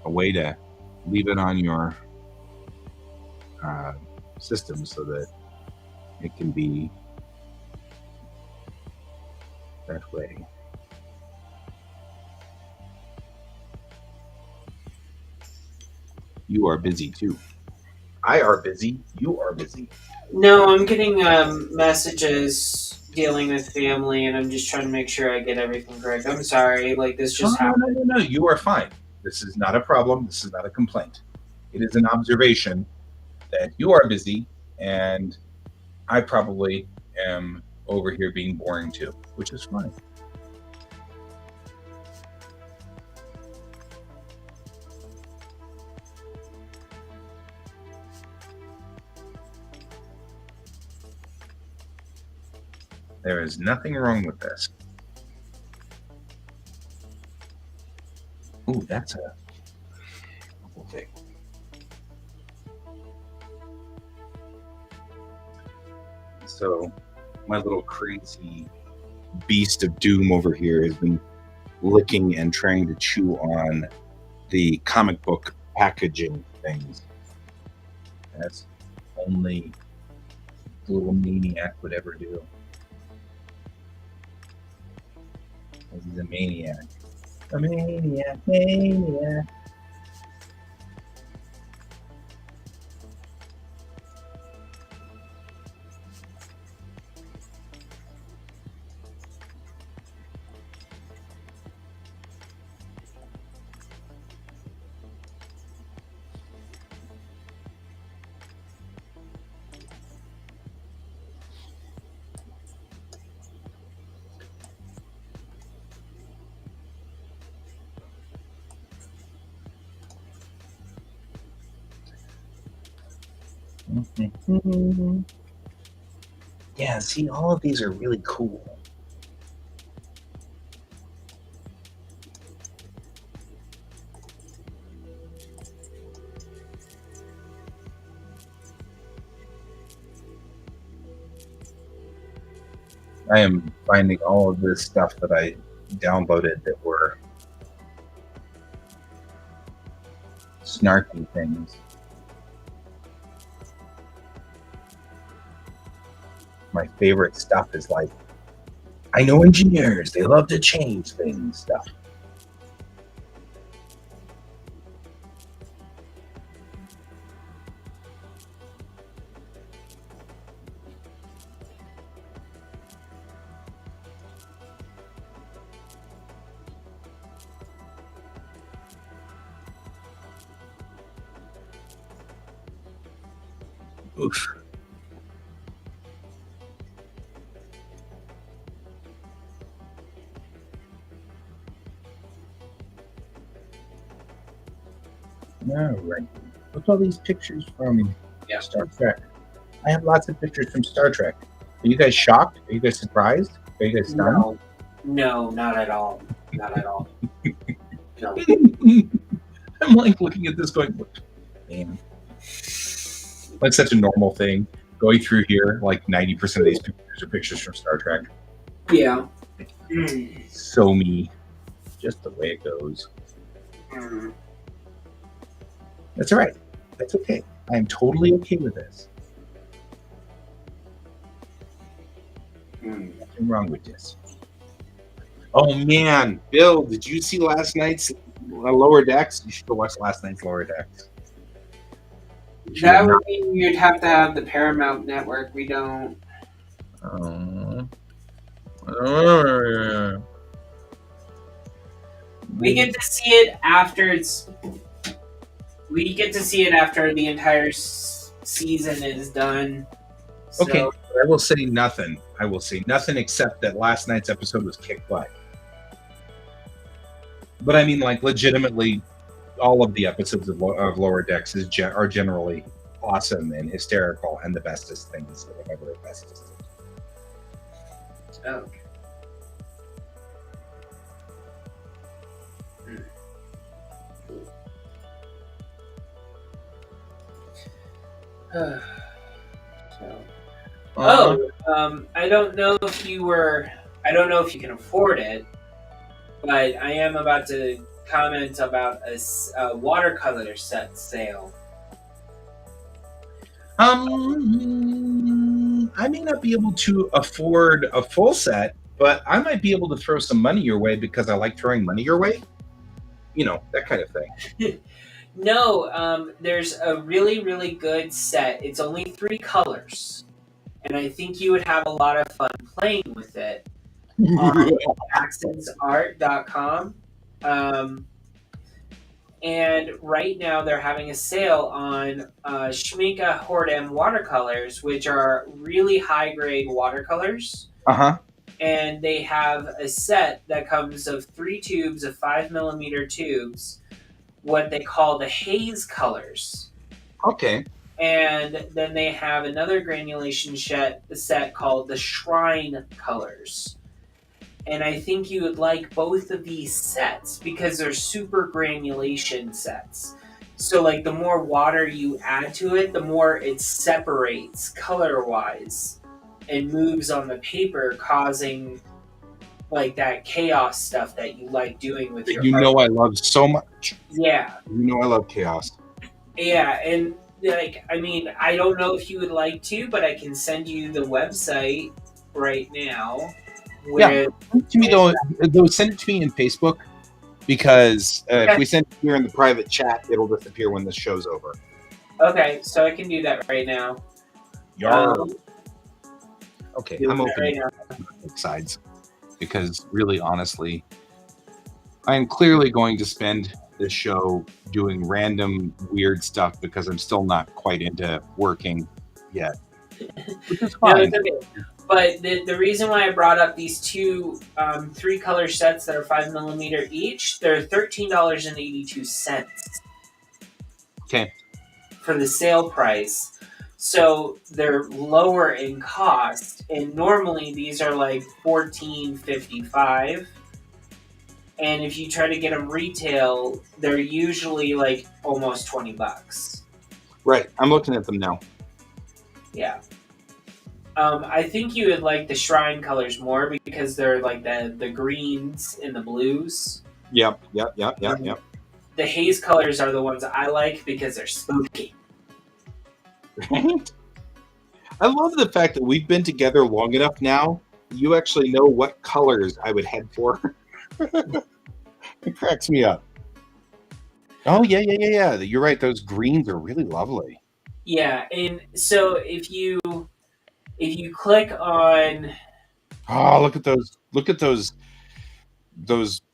Speaker 3: a way to leave it on your system so that it can be that way. You are busy too. I are busy. You are busy.
Speaker 4: No, I'm getting messages dealing with family, and I'm just trying to make sure I get everything correct. I'm sorry, like this just happened.
Speaker 3: No. You are fine. This is not a problem. This is not a complaint. It is an observation that you are busy, and I probably am over here being boring too, which is fine. There is nothing wrong with this. Ooh, that's a thing. So my little crazy beast of doom over here has been licking and trying to chew on the comic book packaging things. That's only a little maniac would ever do. He's a maniac. A maniac. Yeah, see, all of these are really cool. I am finding all of this stuff that I downloaded that were snarky things. My favorite stuff is like, I know engineers, they love to change things stuff. Oof. All right. Look at all these pictures from Star Trek. I have lots of pictures from Star Trek. Are you guys shocked? Are you guys surprised? Are you guys stunned?
Speaker 4: No, not at all. Not at all.
Speaker 5: No.
Speaker 3: I'm like looking at this going, man, like such a normal thing going through here. Like 90% of these pictures are pictures from Star Trek.
Speaker 4: Yeah.
Speaker 3: So me, just the way it goes. That's all right. That's okay. I am totally okay with this. Nothing wrong with this.
Speaker 1: Oh man, Bill, did you see last night's Lower Decks? You should go watch last night's Lower Decks.
Speaker 4: That would mean you'd have to have the Paramount Network. We don't. We get to see it after it's. We get to see it after the entire season is done. So,
Speaker 3: Okay, I will say nothing. I will say nothing except that last night's episode was kick butt. But I mean, like, legitimately, all of the episodes of Lower Decks are generally awesome and hysterical and the bestest things that have ever existed.
Speaker 4: Okay. I don't know if you were. I don't know if you can afford it, but I am about to comment about a watercolor set sale.
Speaker 3: I may not be able to afford a full set, but I might be able to throw some money your way because I like throwing money your way. You know, that kind of thing.
Speaker 4: No, there's a really, really good set. It's only 3 colors, and I think you would have a lot of fun playing with it on accentsart.com. And right now they're having a sale on Schminke Hordem watercolors, which are really high-grade watercolors.
Speaker 3: Uh-huh.
Speaker 4: And they have a set that comes of 3 tubes of 5mm tubes, what they call the haze colors.
Speaker 3: Okay.
Speaker 4: And then they have another granulation set called the shrine colors. And I think you would like both of these sets because they're super granulation sets. So, like, the more water you add to it, the more it separates color-wise and moves on the paper, causing, like, that chaos stuff that you like doing with your art.
Speaker 1: I love so much.
Speaker 4: Yeah.
Speaker 1: I love chaos.
Speaker 4: Yeah, and, like, I mean, I don't know if you would like to, but I can send you the website right now.
Speaker 1: Yeah, send it to me though. Send it to me in Facebook because if we send it here in the private chat, it'll disappear when the show's over.
Speaker 4: Okay, so I can do that right now.
Speaker 1: Okay, I'm open to both sides because really, honestly, I am clearly going to spend this show doing random weird stuff because I'm still not quite into working yet. Which is fine.
Speaker 4: No, it's okay. But the reason why I brought up these 2 3-color sets that are 5mm each, they're $13.82.
Speaker 1: Okay.
Speaker 4: For the sale price. So they're lower in cost, and normally these are like $14.55. And if you try to get them retail, they're usually like almost $20.
Speaker 1: Right. I'm looking at them now.
Speaker 4: Yeah. I think you would like the shrine colors more because they're like the greens and the blues.
Speaker 1: Yep.
Speaker 4: The haze colors are the ones I like because they're spooky.
Speaker 1: Right? I love the fact that we've been together long enough now. You actually know what colors I would head for. It cracks me up. Oh, yeah. You're right. Those greens are really lovely.
Speaker 4: Yeah, and so if you click on,
Speaker 1: look at those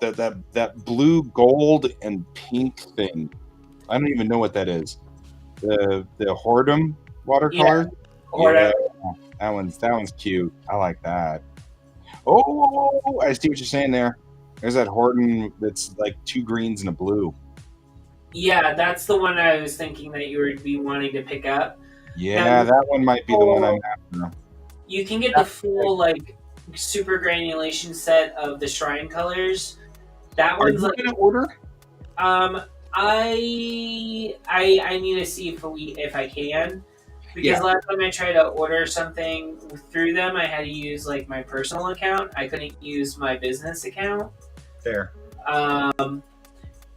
Speaker 1: that blue, gold, and pink thing. I don't even know what that is. The Hordem watercolor.
Speaker 4: Yeah.
Speaker 1: That one's cute. I like that. Oh, I see what you're saying there. There's that Hordem that's like 2 greens and a blue.
Speaker 4: Yeah, that's the one I was thinking that you would be wanting to pick up.
Speaker 1: Yeah, that one might be the one I'm after.
Speaker 4: You can get the full like super granulation set of the shrine colors. That one's
Speaker 1: Are you gonna order?
Speaker 4: I need to see if I can, because
Speaker 3: Yeah.
Speaker 4: last time I tried to order something through them, I had to use like my personal account. I couldn't use my business account.
Speaker 3: Fair.
Speaker 4: Um,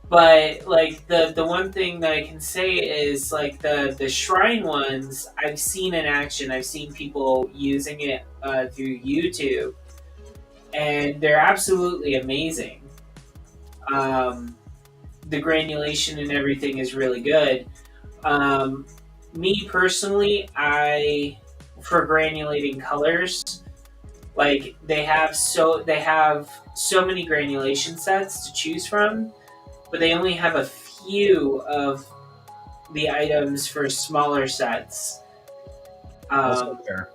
Speaker 4: but like the one thing that I can say is like the shrine ones I've seen in action. I've seen people using it through YouTube, and they're absolutely amazing. Um, the granulation and everything is really good. Um, Me personally, I for granulating colors, like they have so many granulation sets to choose from, but they only have a few of the items for smaller sets.
Speaker 3: Also
Speaker 4: Um,
Speaker 3: fair.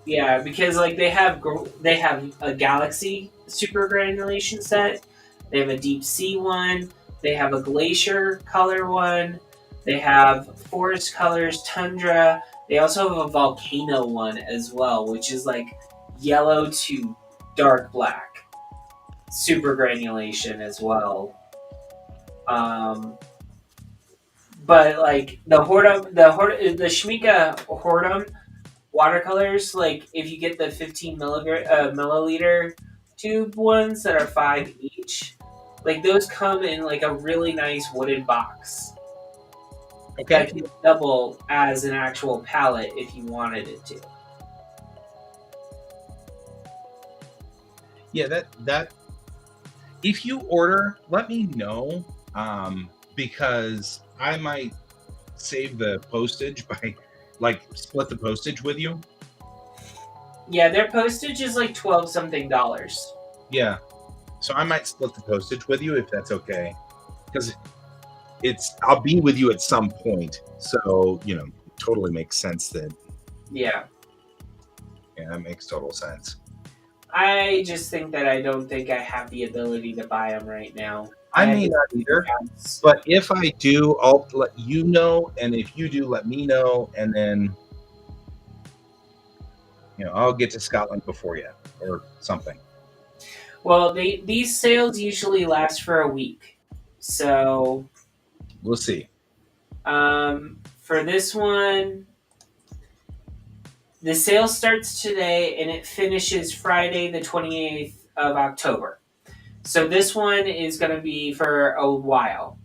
Speaker 4: yeah, because like they have a galaxy super granulation set, they have a deep sea one, they have a glacier color one, they have forest colors, tundra. They also have a volcano one as well, which is like yellow to dark black, super granulation as well. Um, but like the Shmika Hordum watercolors, like if you get the 15 milliliter tube ones that are 5 each, like those come in like a really nice wooden box
Speaker 3: Okay.
Speaker 4: that can double as an actual palette if you wanted it to.
Speaker 3: Yeah, that if you order, let me know. Because I might save the postage by like split the postage with you.
Speaker 4: Yeah, their postage is like 12 something dollars.
Speaker 3: Yeah. So I might split the postage with you if that's okay. Because I'll be with you at some point. So, it totally makes sense that
Speaker 4: Yeah.
Speaker 3: yeah, that makes total sense.
Speaker 4: I just think that I don't think I have the ability to buy them right now.
Speaker 3: I
Speaker 4: have
Speaker 3: may
Speaker 4: to
Speaker 3: not
Speaker 4: see
Speaker 3: either.
Speaker 4: ads.
Speaker 3: But if I do, I'll let you know, and if you do, let me know, and then I'll get to Scotland before you or something.
Speaker 4: Well, these sales usually last for a week. So,
Speaker 3: We'll see.
Speaker 4: for this one, the sale starts today and it finishes Friday, the 28th of October. So, this one is going to be for a while.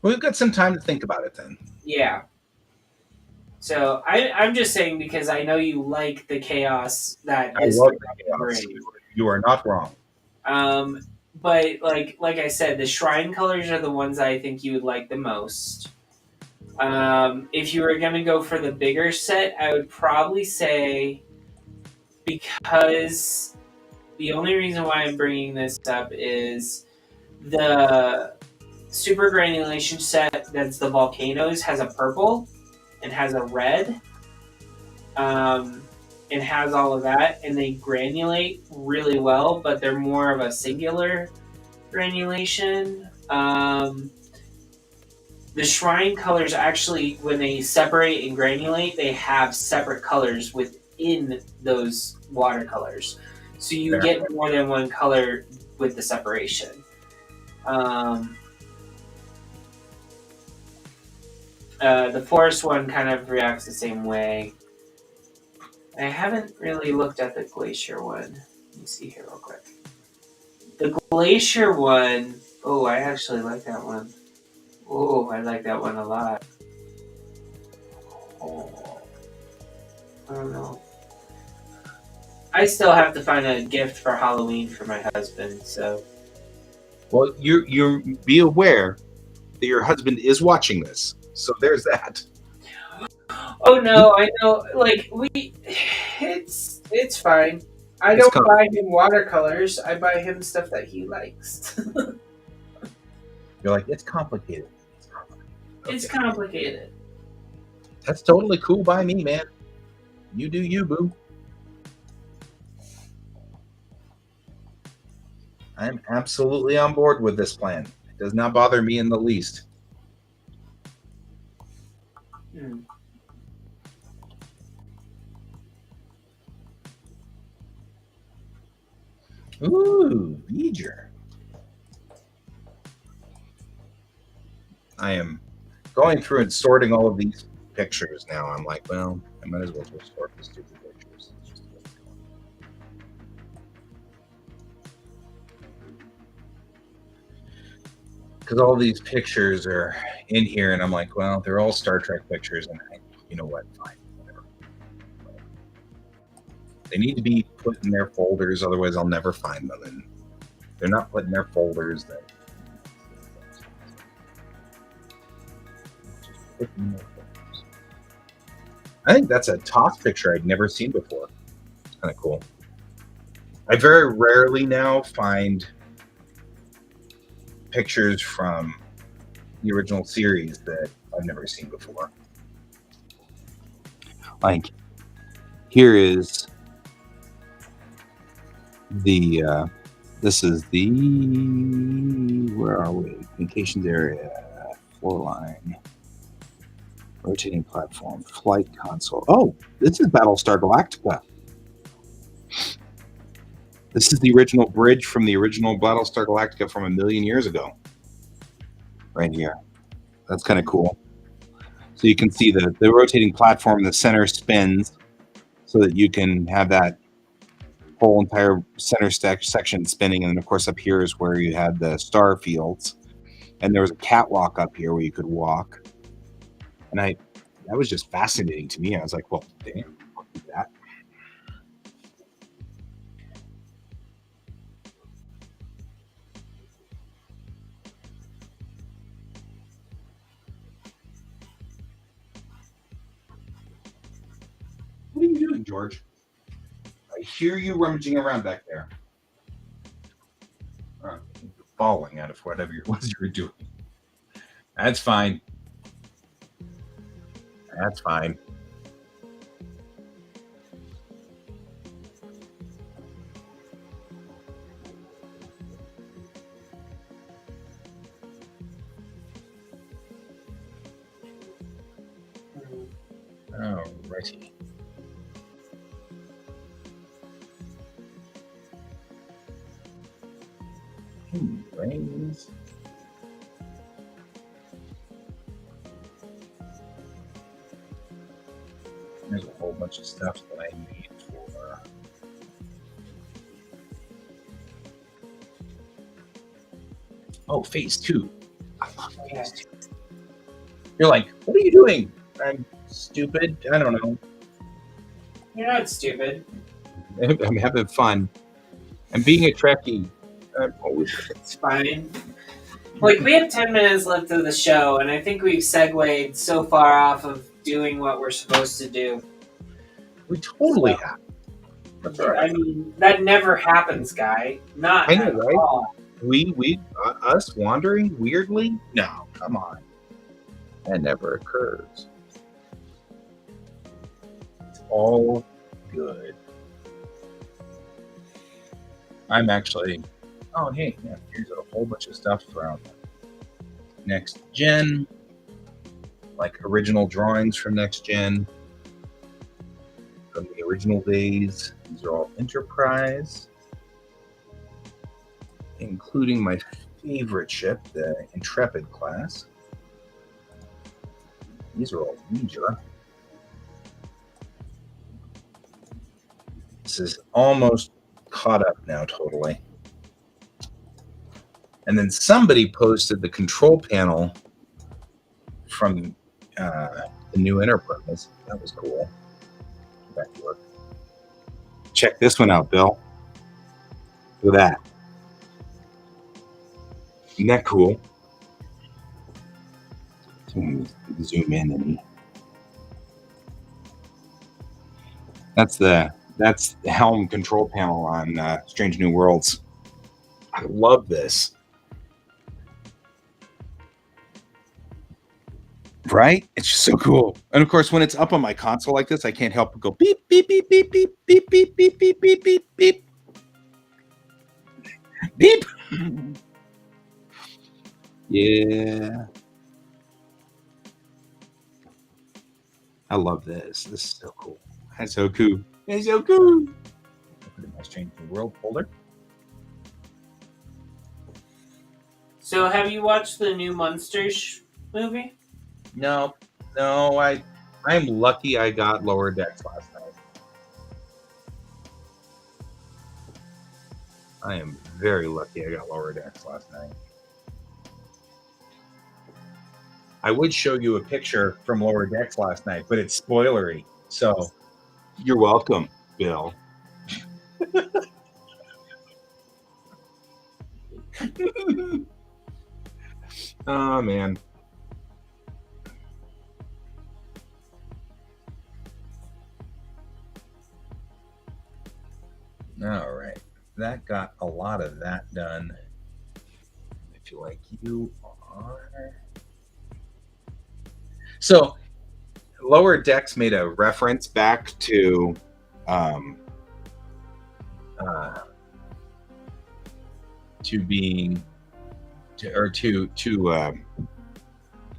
Speaker 3: We've got some time to think about it then.
Speaker 4: Yeah. So, I'm just saying because I know you like the chaos that
Speaker 3: I
Speaker 4: this
Speaker 3: love the
Speaker 4: can
Speaker 3: chaos.
Speaker 4: bring.
Speaker 3: You are not wrong.
Speaker 4: Um, but like I said, the shrine colors are the ones I think you would like the most. If you were gonna go for the bigger set, I would probably say, because the only reason why I'm bringing this up is the super granulation set that's the volcanoes has a purple and has a red. Um, and has all of that, and they granulate really well, but they're more of a singular granulation. The shrine colors actually, when they separate and granulate, they have separate colors within those watercolors. So you
Speaker 3: Fair.
Speaker 4: get more than one color with the separation. The forest one kind of reacts the same way. I haven't really looked at the glacier one. Let me see here real quick. The glacier one, oh, I actually like that one. Oh, I like that one a lot. Oh, I don't know. I still have to find a gift for Halloween for my husband, so.
Speaker 3: Well, you be aware that your husband is watching this. So there's that.
Speaker 4: Oh no, I know. Like it's fine. I
Speaker 3: It's
Speaker 4: don't
Speaker 3: com-
Speaker 4: buy him watercolors. I buy him stuff that he likes.
Speaker 3: You're like, it's complicated.
Speaker 4: It's
Speaker 3: Okay.
Speaker 4: complicated.
Speaker 3: That's totally cool by me, man. You do you, boo. I'm absolutely on board with this plan. It does not bother me in the least.
Speaker 4: Hmm.
Speaker 3: Ooh, Beeger. I am going through and sorting all of these pictures now. I'm like, well, I might as well just sort the stupid pictures. Because all these pictures are in here, and I'm like, well, they're all Star Trek pictures, and you know what? Fine, whatever. They need to be put in their folders, otherwise I'll never find them. And they're not put in their folders. That I think that's a toss picture I'd never seen before. Kind of cool. I very rarely now find pictures from the original series that I've never seen before. Like, here is the this is the, where are we? Communications area, floor line, rotating platform, flight console. Oh, this is Battlestar Galactica. This is the original bridge from the original Battlestar Galactica from 1,000,000 years ago. Right here. That's kind of cool. So you can see the rotating platform in the center spins so that you can have that whole entire center section spinning. And then, of course, up here is where you had the star fields. And there was a catwalk up here where you could walk. And that was just fascinating to me. I was like, well, damn, I'll do that. What are you doing, George? I hear you rummaging around back there. Falling out of whatever it was you were doing. That's fine. That's fine. Alrighty. Anyways. There's a whole bunch of stuff that I need for phase 2. I love phase 2. You're like, what are you doing? I'm stupid. I don't know.
Speaker 4: You're not stupid.
Speaker 3: I'm having fun. I'm being a Trekkie. I'm always.
Speaker 4: It's fine. Like, we have 10 minutes left of the show, and I think we've segued so far off of doing what we're supposed to do.
Speaker 3: We totally have. That's all right.
Speaker 4: I mean, that never happens, Guy. Not
Speaker 3: I know,
Speaker 4: at
Speaker 3: right?
Speaker 4: all.
Speaker 3: Us wandering weirdly? No, come on. That never occurs. It's all good. I'm actually. Oh, hey, yeah, here's a whole bunch of stuff from Next Gen, like original drawings from Next Gen, from the original days. These are all Enterprise, including my favorite ship, the Intrepid class. These are all Leisure. This is almost caught up now, totally. And then somebody posted the control panel from the new Enterprise. That was cool. Back to work. Check this one out, Bill. Look at that. Isn't that cool? Zoom in and that's the helm control panel on Strange New Worlds. I love this. Right? It's just so cool. And of course, when it's up on my console like this, I can't help but go beep, beep, beep, beep, beep, beep, beep, beep, beep, beep, beep, beep. Beep. Yeah. I love this. This is so cool. That's so cool. It's so cool. Put it in my Strange New World folder.
Speaker 4: So, have you watched the new Monsters movie?
Speaker 3: No, I'm lucky I got Lower Decks last night. I am very lucky I got Lower Decks last night. I would show you a picture from Lower Decks last night, but it's spoilery. So
Speaker 1: You're welcome, Bill.
Speaker 3: oh man. All right. That got a lot of that done. I feel like you are. So, Lower Decks made a reference back to being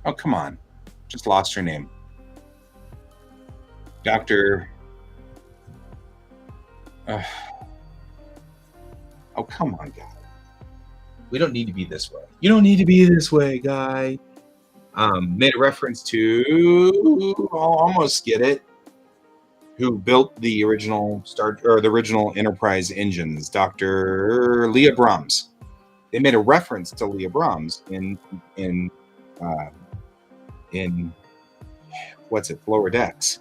Speaker 3: oh, come on. Just lost her name. Dr. Oh, come on, guy. We don't need to be this way. You don't need to be this way, guy. Made a reference to, I'll almost get it, who built the original the original Enterprise engines, Dr. Leah Brahms. They made a reference to Leah Brahms in what's it, Lower Decks.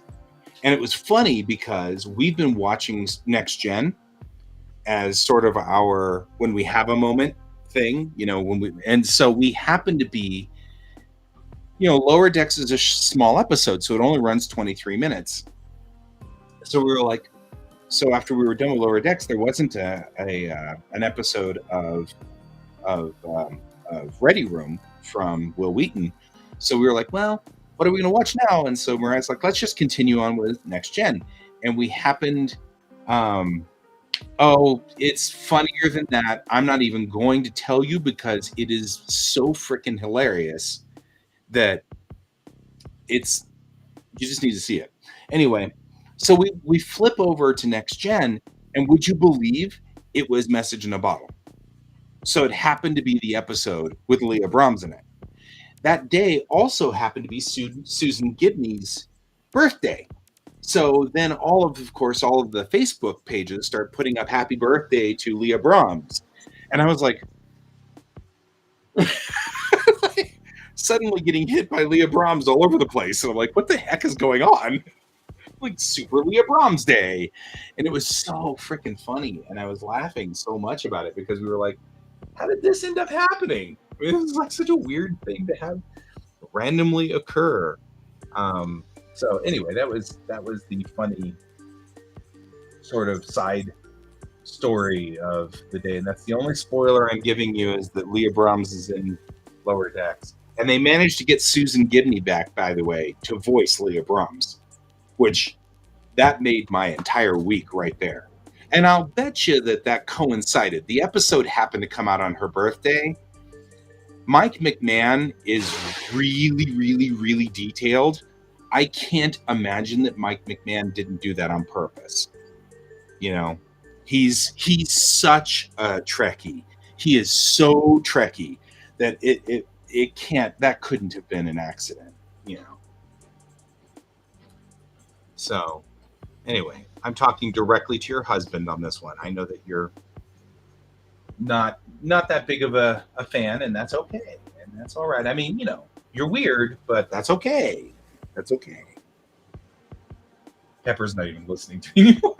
Speaker 3: And it was funny because we've been watching Next Gen as sort of our when we have a moment thing, and so we happen to be, Lower Decks is a small episode, so it only runs 23 minutes. So we were like, so after we were done with Lower Decks, there wasn't an episode of Ready Room from Will Wheaton. So we were like, well, what are we going to watch now? And so Mariah's like, let's just continue on with Next Gen. And we happened, it's funnier than that. I'm not even going to tell you because it is so freaking hilarious that you just need to see it. Anyway, so we flip over to Next Gen, and would you believe it was Message in a Bottle? So it happened to be the episode with Leah Brahms in it. That day also happened to be Susan Gibney's birthday. So then all of the Facebook pages start putting up happy birthday to Leah Brahms. And I was like, suddenly getting hit by Leah Brahms all over the place. And I'm like, what the heck is going on? Like Super Leah Brahms Day. And it was so freaking funny. And I was laughing so much about it because we were like, how did this end up happening? I mean, it was like such a weird thing to have randomly occur. So anyway, that was the funny sort of side story of the day. And that's the only spoiler I'm giving you is that Leah Brahms is in Lower Decks. And they managed to get Susan Gibney back, by the way, to voice Leah Brahms, which that made my entire week right there. And I'll bet you that coincided. The episode happened to come out on her birthday. Mike McMahon is really, really, really detailed. I can't imagine that Mike McMahon didn't do that on purpose. He's such a Trekkie. He is so Trekkie that that couldn't have been an accident, So anyway, I'm talking directly to your husband on this one. I know that you're not that big of a fan, and that's okay. And that's all right. I mean, you're weird, but that's okay. That's okay. Pepper's not even listening to me anymore.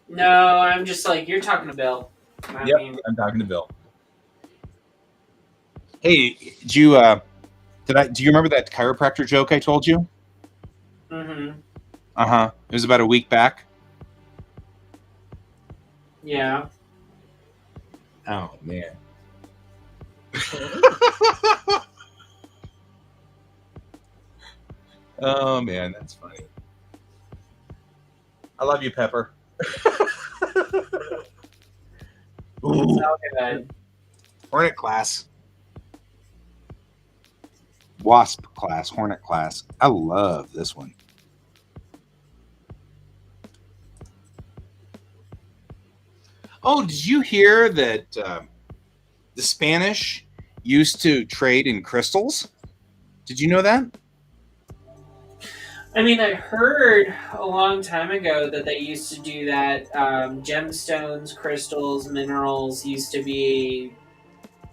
Speaker 4: No, I'm just like, you're talking to Bill.
Speaker 3: I'm talking to Bill. Hey, do you remember that chiropractor joke I told you?
Speaker 4: Mm-hmm.
Speaker 3: Uh-huh. It was about a week back.
Speaker 4: Yeah.
Speaker 3: Oh, man. Oh, man, that's funny. I love you, Pepper. Ooh.
Speaker 4: Okay.
Speaker 3: Hornet class. Wasp class, Hornet class. I love this one. Oh, did you hear that the Spanish used to trade in crystals? Did you know that?
Speaker 4: I mean, I heard a long time ago that they used to do that. Gemstones, crystals, minerals used to be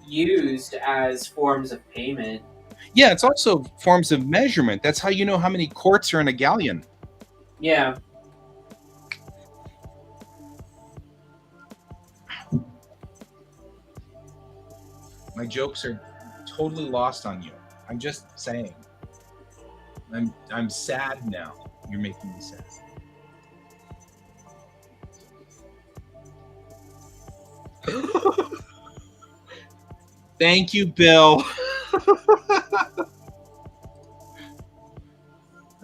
Speaker 4: used as forms of payment.
Speaker 3: Yeah, it's also forms of measurement. That's how you know how many quarts are in a galleon.
Speaker 4: Yeah.
Speaker 3: My jokes are totally lost on you. I'm just saying. I'm sad now. You're making me sad. Thank you, Bill.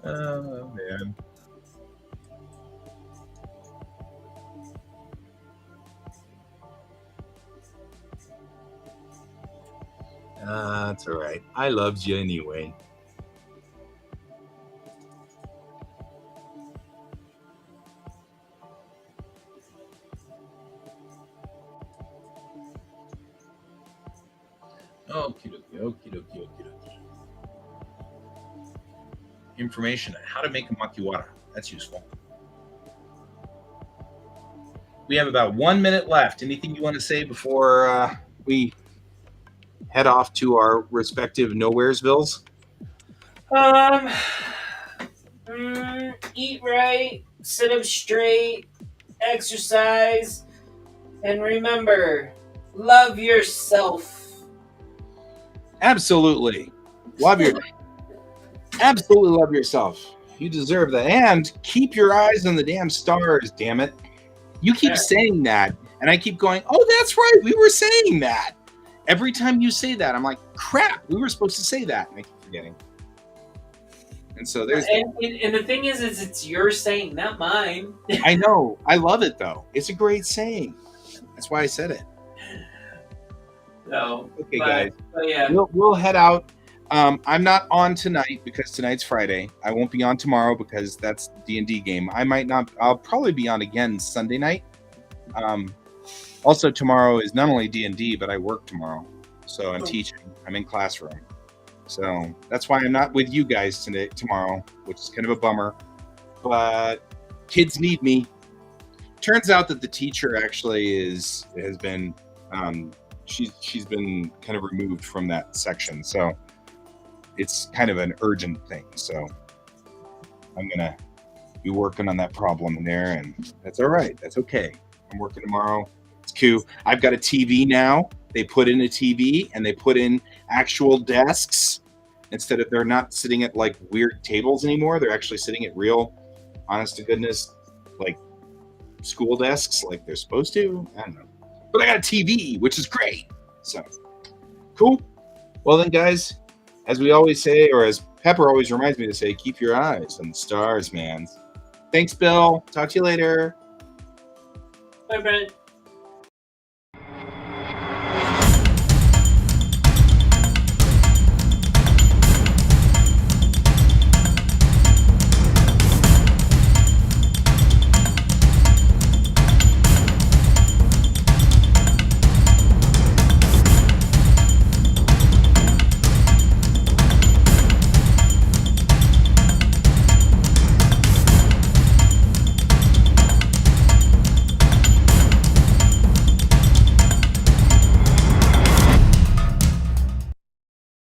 Speaker 3: Oh man. That's all right. I loved you anyway. Okie dokie, okie dokie, okie dokie. Information on how to make a makiwara. That's useful. We have about 1 minute left. Anything you want to say before we head off to our respective nowheresvilles?
Speaker 4: Eat right, sit up straight, exercise, and remember, love yourself.
Speaker 3: Absolutely. Absolutely love yourself. You deserve that. And keep your eyes on the damn stars, damn it. You keep saying that, and I keep going, oh, that's right. We were saying that. Every time you say that, I'm like, crap, we were supposed to say that. And I keep forgetting. And so there's
Speaker 4: and the thing is it's your saying, not mine.
Speaker 3: I know. I love it though. It's a great saying. That's why I said it.
Speaker 4: No.
Speaker 3: Okay, guys.
Speaker 4: But yeah.
Speaker 3: We'll head out. I'm not on tonight because tonight's Friday. I won't be on tomorrow because that's D&D game. I might not. I'll probably be on again Sunday night. Also, tomorrow is not only D&D, but I work tomorrow. So I'm teaching. I'm in classroom. So that's why I'm not with you guys tomorrow, which is kind of a bummer. But kids need me. Turns out that the teacher actually has been she's been kind of removed from that section. So it's kind of an urgent thing. So I'm gonna be working on that problem in there, and that's all right. That's okay. I'm working tomorrow. It's cool. I've got a TV now. They put in a TV and they put in actual desks instead of they're not sitting at like weird tables anymore. They're actually sitting at real, honest to goodness, like school desks like they're supposed to. I don't know. But I got a TV, which is great. So cool. Well then, guys, as we always say, or as Pepper always reminds me to say, keep your eyes on the stars, man. Thanks, Bill. Talk to you later.
Speaker 4: Bye, Brent.